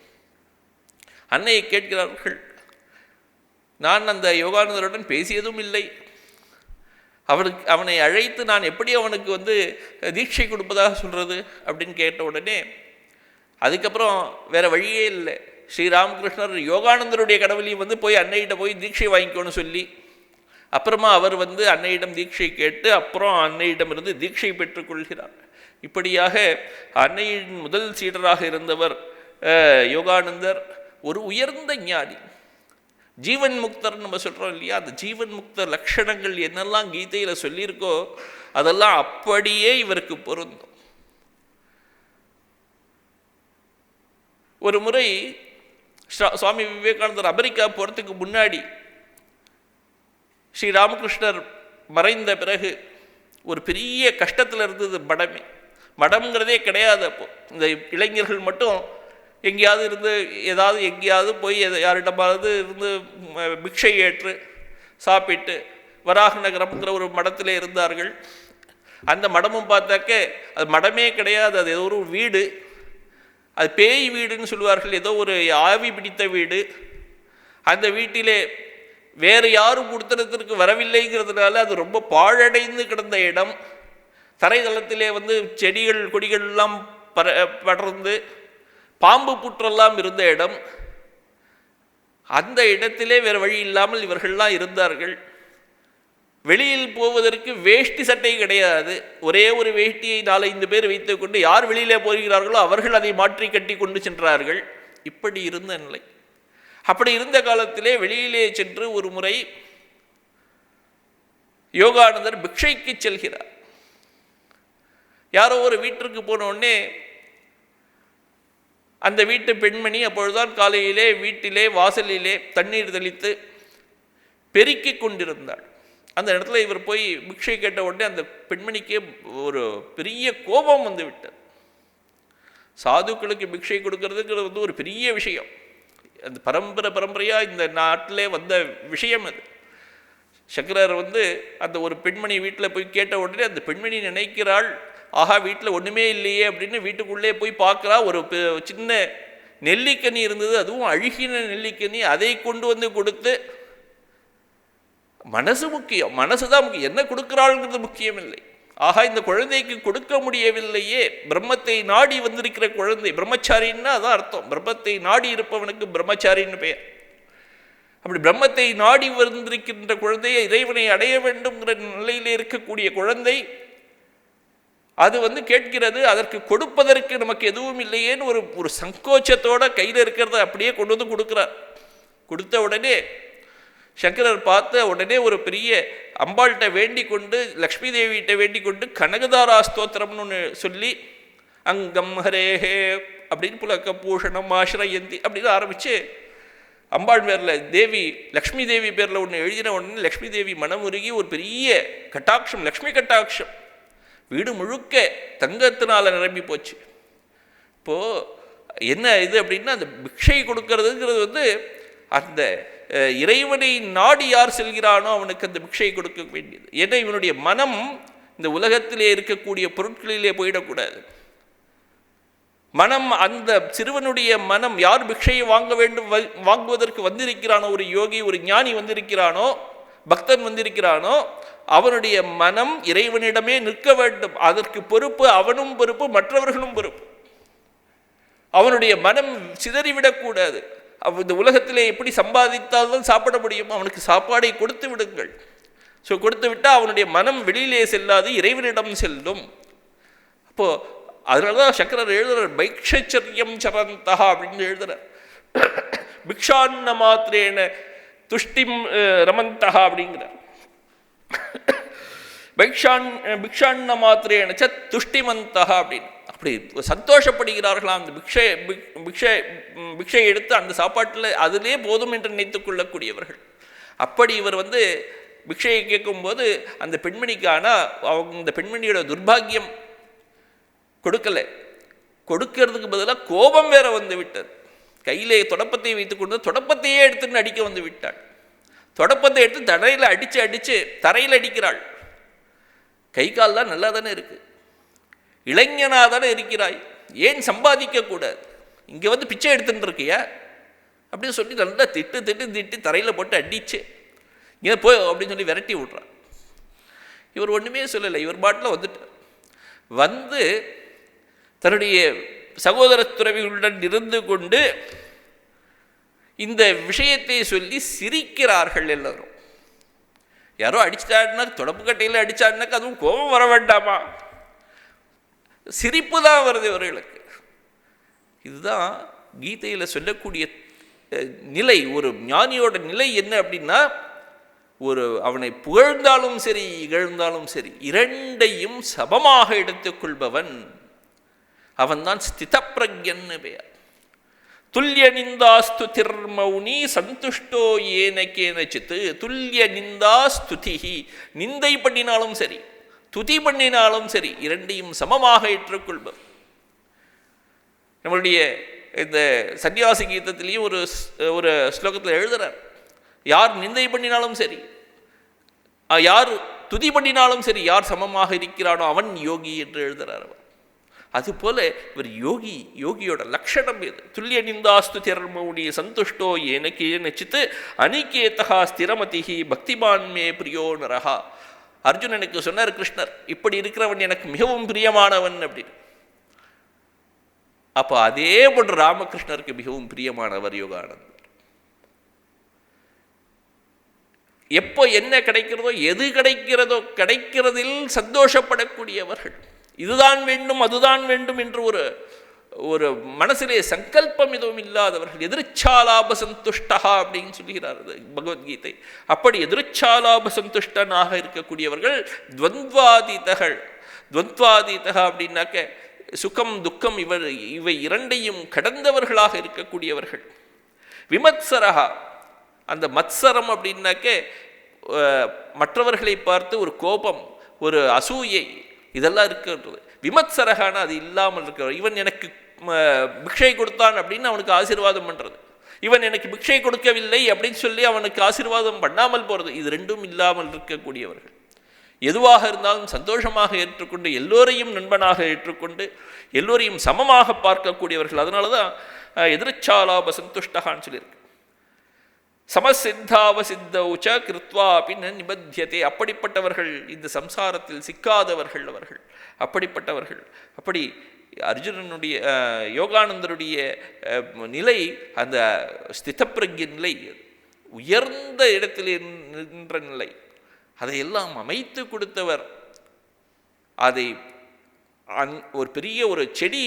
அன்னையை கேட்கிறார்கள். நான் அந்த யோகானந்தருடன் பேசியதும் இல்லை. அவனை அழைத்து நான் எப்படி அவனுக்கு தீட்சை கொடுப்பதாக சொல்கிறது அப்படின்னு கேட்ட உடனே, அதுக்கப்புறம் வேறு வழியே இல்லை. ஸ்ரீராமகிருஷ்ணர் யோகானந்தருடைய கடவுளையும் போய் அன்னையிட்ட போய் தீட்சை வாங்கிக்கணும்னு சொல்லி, அப்புறமா அவர் அன்னையிடம் தீட்சை கேட்டு அப்புறம் அன்னையிடமிருந்து தீட்சை பெற்றுக்கொள்கிறார். இப்படியாக அன்னையின் முதல் சீடராக இருந்தவர் யோகானந்தர் ஒரு உயர்ந்த ஞானி. ஜீவன் முக்தர் நம்ம சொல்கிறோம் இல்லையா, அந்த ஜீவன் முக்த லட்சணங்கள் என்னெல்லாம் கீதையில் சொல்லியிருக்கோ அதெல்லாம் அப்படியே இவருக்கு பொருந்தும். ஒரு முறை சுவாமி விவேகானந்தர் அமெரிக்கா போகிறதுக்கு முன்னாடி, ஸ்ரீராமகிருஷ்ணர் மறைந்த பிறகு ஒரு பெரிய கஷ்டத்தில் இருந்தது மடமே. மடம்ங்கிறதே கிடையாது. அப்போ இந்த இளைஞர்கள் மட்டும் எங்கேயாவது இருந்து எங்கேயாவது போய் யாரிடமாவது இருந்து பிக்ஷை ஏற்று சாப்பிட்டு வராக நகரம்ங்கிற ஒரு மடத்தில் இருந்தார்கள். அந்த மடமும் பார்த்தாக்க அது மடமே கிடையாது, அது ஏதோ ஒரு வீடு, அது பேய் வீடுன்னு சொல்லுவார்கள், ஏதோ ஒரு ஆவி பிடித்த வீடு. அந்த வீட்டிலே வேறு யாரும் கொடுத்துறதுக்கு வரவில்லைங்கிறதுனால அது ரொம்ப பாழடைந்து கிடந்த இடம். தரைதளத்திலே செடிகள் கொடிகள்லாம் படர்ந்து பாம்பு புற்றெல்லாம் இருந்த இடம். அந்த இடத்திலே வேறு வழி இல்லாமல் இவர்கள்லாம் இருந்தார்கள். வெளியில் போவதற்கு வேஷ்டி சட்டை கிடையாது, ஒரே ஒரு வேஷ்டியை 4-5 பேர் வைத்துக் கொண்டு யார் வெளியிலே போகிறார்களோ அவர்கள் அதை மாற்றி கட்டி கொண்டு சென்றார்கள். இப்படி இருந்த நிலை. அப்படி இருந்த காலத்திலே வெளியிலே சென்று ஒரு முறை யோகானந்தர் பிக்ஷைக்கு செல்கிறார். யாரோ ஒரு வீட்டிற்கு போன உடனே அந்த வீட்டு பெண்மணி அப்பொழுதுதான் காலையிலே வீட்டிலே வாசலிலே தண்ணீர் தெளித்து பெருக்கிக் கொண்டிருந்தாள். அந்த இடத்துல இவர் போய் பிக்ஷை கேட்ட உடனே அந்த பெண்மணிக்கே ஒரு பெரிய கோபம் வந்து விட்டது. சாதுக்களுக்கு பிக்ஷை கொடுக்கறதுங்கிறது ஒரு பெரிய விஷயம், அந்த பரம்பரையாக இந்த நாட்டிலே வந்த விஷயம் அது. சங்கரர் அந்த ஒரு பெண்மணி வீட்டில் போய் கேட்ட உடனே அந்த பெண்மணி நினைக்கிறாள், ஆஹா வீட்டில் ஒன்றுமே இல்லையே அப்படின்னு வீட்டுக்குள்ளே போய் பார்க்குறா. ஒரு சின்ன நெல்லிக்கனி இருந்தது, அதுவும் அழுகின நெல்லிக்கனி, அதை கொண்டு கொடுத்து, மனசு முக்கியம், மனசு தான் முக்கியம், என்ன கொடுக்குறாள்ங்கிறது முக்கியம் இல்லை. ஆகா இந்த குழந்தைக்கு கொடுக்க முடியவில்லையே, பிரம்மத்தை நாடி வந்திருக்கிற குழந்தை, பிரம்மச்சாரின்னா அதான் அர்த்தம், பிரம்மத்தை நாடி இருப்பவனுக்கு பிரம்மச்சாரின்னு பெயர். அப்படி பிரம்மத்தை நாடி வந்திருக்கின்ற குழந்தையை, இறைவனை அடைய வேண்டும்ங்கிற நிலையிலே இருக்கக்கூடிய குழந்தை அது கேட்கிறது, அதற்கு கொடுப்பதற்கு நமக்கு எதுவும் இல்லையேன்னு ஒரு சங்கோச்சத்தோட கையில் இருக்கிறத அப்படியே கொண்டு கொடுக்குறார். கொடுத்த உடனே சங்கரர் பார்த்த உடனே ஒரு பெரிய அம்பாள்கிட்ட வேண்டிக் கொண்டு, லக்ஷ்மி தேவிகிட்ட வேண்டிக் கொண்டு கனகதாரா ஸ்தோத்திரம்னு ஒன்று சொல்லி, அங்கம் ஹரேஹே அப்படின்னு புலக்க பூஷணம் ஆசிரயந்தி அப்படின்னு ஆரம்பித்து அம்பாள் பேரில் தேவி லக்ஷ்மி தேவி பேரில் ஒன்று எழுதின உடனே லக்ஷ்மி தேவி மனமுருகி ஒரு பெரிய கட்டாட்சம், லக்ஷ்மி கட்டாட்சம், வீடு முழுக்க தங்கத்தினால் நிரம்பி போச்சு. இப்போது என்ன இது அப்படின்னா, அந்த பிக்ஷை கொடுக்கறதுங்கிறது அந்த இறைவனை நாடி யார் செல்கிறானோ அவனுக்கு அந்த பிக்ஷை கொடுக்க வேண்டியது. ஏன்னா இவனுடைய மனம் இந்த உலகத்திலே இருக்கக்கூடிய பொருட்களிலே போயிடக்கூடாது. மனம், அந்த சிறுவனுடைய மனம், யார் பிக்ஷையை வாங்குவதற்கு வந்திருக்கிறானோ, ஒரு யோகி, ஒரு ஞானி வந்திருக்கிறானோ, பக்தன் வந்திருக்கிறானோ, அவனுடைய மனம் இறைவனிடமே நிற்க வேண்டும். அதற்கு பொறுப்பு அவனும் பொறுப்பு, மற்றவர்களும் பொறுப்பு. அவனுடைய மனம் சிதறிவிடக்கூடாது. இந்த உலகத்திலே எப்படி சம்பாதித்தால்தான் சாப்பிட முடியும், அவனுக்கு சாப்பாடை கொடுத்து விடுங்கள். ஸோ கொடுத்து விட்டால் அவனுடைய மனம் வெளியிலே செல்லாது, இறைவனிடம் செல்லும். அப்போது அதனால தான் சங்கரர் எழுதுறார், பைக்ஷச்சரியம் சரந்தா அப்படின்னு எழுதுறார். பிக்ஷான்ன மாத்திரேன துஷ்டிம் ரமந்தா அப்படிங்கிறார். பிக்ஷான்ன மாத்திரேன ச துஷ்டிமந்தா அப்படின்னு அப்படி சந்தோஷப்படுகிறார்களாம். அந்த பிக்ஷை எடுத்து அந்த சாப்பாட்டில் அதிலே போதும் என்று நினைத்துக் கொள்ளக்கூடியவர்கள். அப்படி இவர் பிக்ஷையை கேட்கும்போது அந்த பெண்மணிக்கு, ஆனால் அவங்க இந்த பெண்மணியோட துர்பாகியம் கொடுக்கலை, கொடுக்கறதுக்கு பதிலாக கோபம் வேற வந்து விட்டது. கையிலே தொடப்பத்தை வைத்துக் கொண்டு தொடப்பத்தையே எடுத்துன்னு அடிக்க வந்து விட்டாள். தொடப்பத்தை எடுத்து தரையில் அடித்து தரையில் அடிக்கிறாள். கை கால் தான் நல்லா தானே இருக்கு, இளைஞனாக தானே இருக்கிறாய், ஏன் சம்பாதிக்கக்கூடாது, இங்கே பிச்சை எடுத்துட்டு இருக்கியா அப்படின்னு சொல்லி நல்லா திட்டு தரையில் போட்டு அடிச்சு இங்கே போய் அப்படின்னு சொல்லி விரட்டி விட்றான். இவர் ஒன்றுமே சொல்லலை, இவர் பாட்டில் வந்துட்டார். தன்னுடைய சகோதர துறவிகளுடன் இருந்து கொண்டு இந்த விஷயத்தை சொல்லி சிரிக்கிறார்கள் எல்லாரும். யாரோ அடிச்சிட்டாருன்னா, தொடப்பு கட்டையில் அடித்தாருனாக்கா அதுவும் கோபம் வர வேண்டாமா, சிரிப்பு தான் வருது இவர்களுக்கு. இதுதான் கீதையில் சொல்லக்கூடிய நிலை. ஒரு ஞானியோட நிலை என்ன அப்படின்னா, அவனை புகழ்ந்தாலும் சரி இகழ்ந்தாலும் சரி இரண்டையும் சமமாக எடுத்துக்கொள்பவன் அவன்தான் ஸ்தித பிரக்யன்னு பெயர். துல்லிய நிந்தாஸ்துதிர் மௌனி சந்துஷ்டோ ஏன கேனச்சித்து. துல்லிய நிந்தா ஸ்துதி, நிந்தை பண்ணினாலும் சரி, துதி பண்ணினாலும் சரி, இரண்டையும் சமமாக ஏற்றுக்கொள்பவர். நம்மளுடைய இந்த சன்னியாசி கீதத்திலையும் ஒரு ஸ்லோகத்தில் எழுதுறார், யார் நிந்தை பண்ணினாலும் சரி, யார் துதி பண்ணினாலும் சரி, யார் சமமாக இருக்கிறானோ அவன் யோகி என்று எழுதுறார் அவர். அதுபோல இவர் யோகி. யோகியோட லட்சணம் எது? துல்லிய நிந்தாஸ்து திரமௌடி சந்துஷ்டோ ஏனக்கே நச்சித்து அனிகேதா ஸ்திரமதிஹி பக்திமான் மே பிரியோ நரஹா. அர்ஜுனனுக்கு சொன்னார் கிருஷ்ணர், இப்படி இருக்கிறவன் எனக்கு மிகவும் பிரியமானவன் அப்படின்னு. அப்போ அதே போன்று ராமகிருஷ்ணருக்கு மிகவும் பிரியமானவர் யோகானந்தர். எப்போ என்ன கிடைக்கிறதோ, எது கிடைக்கிறதோ, கிடைக்கிறதில் சந்தோஷப்படக்கூடியவர்கள். இதுதான் வேண்டும் அதுதான் வேண்டும் என்று ஒரு மனசிலே சங்கல்பம் எதுவும் இல்லாதவர்கள். எதிர்ச்சாலாப சந்துஷ்டா அப்படின்னு சொல்லுகிறார் பகவத்கீதை. அப்படி எதிர்ச்சாலாப சந்துஷ்டனாக இருக்கக்கூடியவர்கள் துவந்த்வாதீதகள். துவந்த்வாதீதா அப்படின்னாக்க சுகம் துக்கம் இவை இரண்டையும் கடந்தவர்களாக இருக்கக்கூடியவர்கள். விமத்சரஹா, அந்த மத்சரம் அப்படின்னாக்க மற்றவர்களை பார்த்து ஒரு கோபம், ஒரு அசூயை, இதெல்லாம் இருக்கின்றது. விமத்சரகான அது இல்லாமல் இருக்கிறவர். இவன் எனக்கு பிக்ஷை கொடுத்தான் அப்படின்னு அவனுக்கு ஆசீர்வாதம் பண்ணுறது, இவன் எனக்கு பிக்ஷை கொடுக்கவில்லை அப்படின்னு சொல்லி அவனுக்கு ஆசீர்வாதம் பண்ணாமல் போகிறது, இது ரெண்டும் இல்லாமல் இருக்கக்கூடியவர்கள். எதுவாக இருந்தாலும் சந்தோஷமாக ஏற்றுக்கொண்டு, எல்லோரையும் நண்பனாக ஏற்றுக்கொண்டு, எல்லோரையும் சமமாக பார்க்கக்கூடியவர்கள். அதனால தான் எதிர்ச்சாலாப சந்துஷ்டகான்னு சொல்லியிருக்கு. சமசித்தாவசித்தௌச்ச கிருத்வா பின்ன நிபத்தியதே. அப்படிப்பட்டவர்கள் இந்த சம்சாரத்தில் சிக்காதவர்கள் அவர்கள். அப்படிப்பட்டவர்கள். அப்படி அர்ஜுனனுடைய யோகானந்தருடைய நிலை, அந்த ஸ்திதப்பிரக்ஞ நிலை, உயர்ந்த இடத்தில் நின்ற நிலை, அதையெல்லாம் அமைத்து கொடுத்தவர். அதை ஒரு பெரிய ஒரு செடி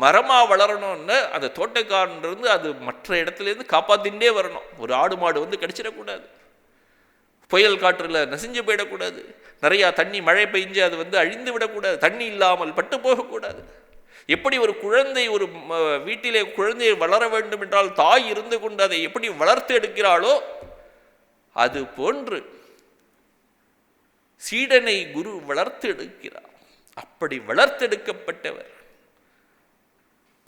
மரமாக வளரணும்னு அந்த தோட்டக்காரன்றது அது மற்ற இடத்துலேருந்து காப்பாற்றிகிட்டே வரணும். ஒரு ஆடு மாடு வந்து கடிச்சிடக்கூடாது, புயல் காற்றில் நசிஞ்சு போயிடக்கூடாது, நிறையா தண்ணி மழை பெஞ்சு அது வந்து அழிந்து விடக்கூடாது, தண்ணி இல்லாமல் பட்டு போகக்கூடாது. எப்படி ஒரு குழந்தை, ஒரு வீட்டிலே குழந்தை வளர வேண்டும் என்றால் தாய் இருந்து கொண்டு அதை எப்படி வளர்த்து எடுக்கிறாளோ அது போன்று சீடனை குரு வளர்த்து எடுக்கிறார். அப்படி வளர்த்தெடுக்கப்பட்டவர்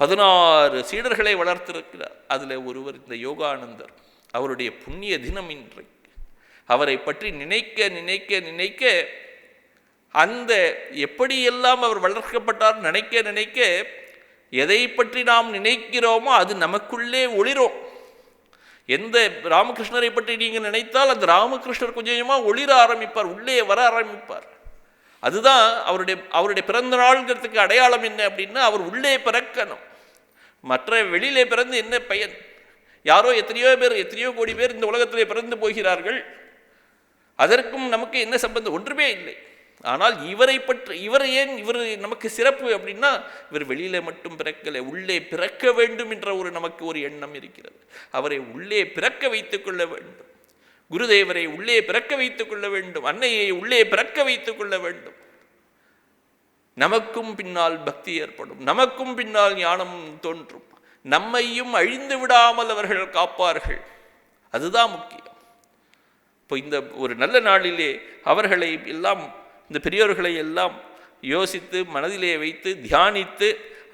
16 சீடர்களை வளர்த்திருக்கிறார். அதில் ஒருவர் இந்த யோகானந்தர். அவருடைய புண்ணிய தினம் இன்றைக்கு. அவரை பற்றி நினைக்க நினைக்க நினைக்க, அந்த எப்படியெல்லாம் அவர் வளர்க்கப்பட்டார் நினைக்க நினைக்க, எதை பற்றி நாம் நினைக்கிறோமோ அது நமக்குள்ளே ஒளிரும். எந்த ராமகிருஷ்ணரை பற்றி நீங்கள் நினைத்தால் அந்த ராமகிருஷ்ணர் கொஞ்சமாக ஒளிர ஆரம்பிப்பார், உள்ளே வர ஆரம்பிப்பார். அதுதான் அவருடைய பிறந்த நாள்ங்கிறதுக்கு அடையாளம் என்ன அப்படின்னா, அவர் உள்ளே பிறக்கணும். மற்ற வெளியிலே பிறந்து என்ன பயன்? யாரோ எத்தனையோ கோடி பேர் இந்த உலகத்திலே பிறந்து போகிறார்கள். அதற்கும் நமக்கு என்ன சம்பந்தம்? ஒன்றுமே இல்லை. ஆனால் இவர் ஏன் நமக்கு சிறப்பு அப்படின்னா, இவர் வெளியில மட்டும் பிறக்கலை, உள்ளே பிறக்க வேண்டும் என்ற நமக்கு ஒரு எண்ணம் இருக்கிறது. அவரை உள்ளே பிறக்க வைத்துக் கொள்ள வேண்டும். குருதேவரை உள்ளே பிறக்க வைத்துக் கொள்ள வேண்டும். அன்னையை உள்ளே பிறக்க வைத்துக் கொள்ள வேண்டும். நமக்கும் பின்னால் பக்தி ஏற்படும், நமக்கும் பின்னால் ஞானம் தோன்றும், நம்மையும் அழிந்து விடாமல் அவர்கள் காப்பார்கள். அதுதான் முக்கியம். இப்போ இந்த ஒரு நல்ல நாளிலே அவர்களை எல்லாம், இந்த பெரியோர்களை எல்லாம் யோசித்து மனதிலே வைத்து தியானித்து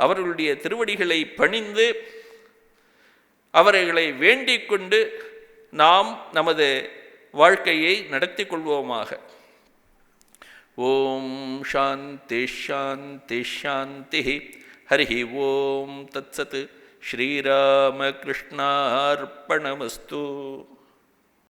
அவர்களுடைய திருவடிகளை பணிந்து அவர்களை வேண்டிக் கொண்டு நாம் நமது வாழ்க்கையை நடத்தி கொள்வோமாக. ஓம் சாந்தி ஷாந்தி ஷாந்தி. ஹரி ஓம் தத்சத். ஸ்ரீராமகிருஷ்ணார்ப்பணமஸ்து.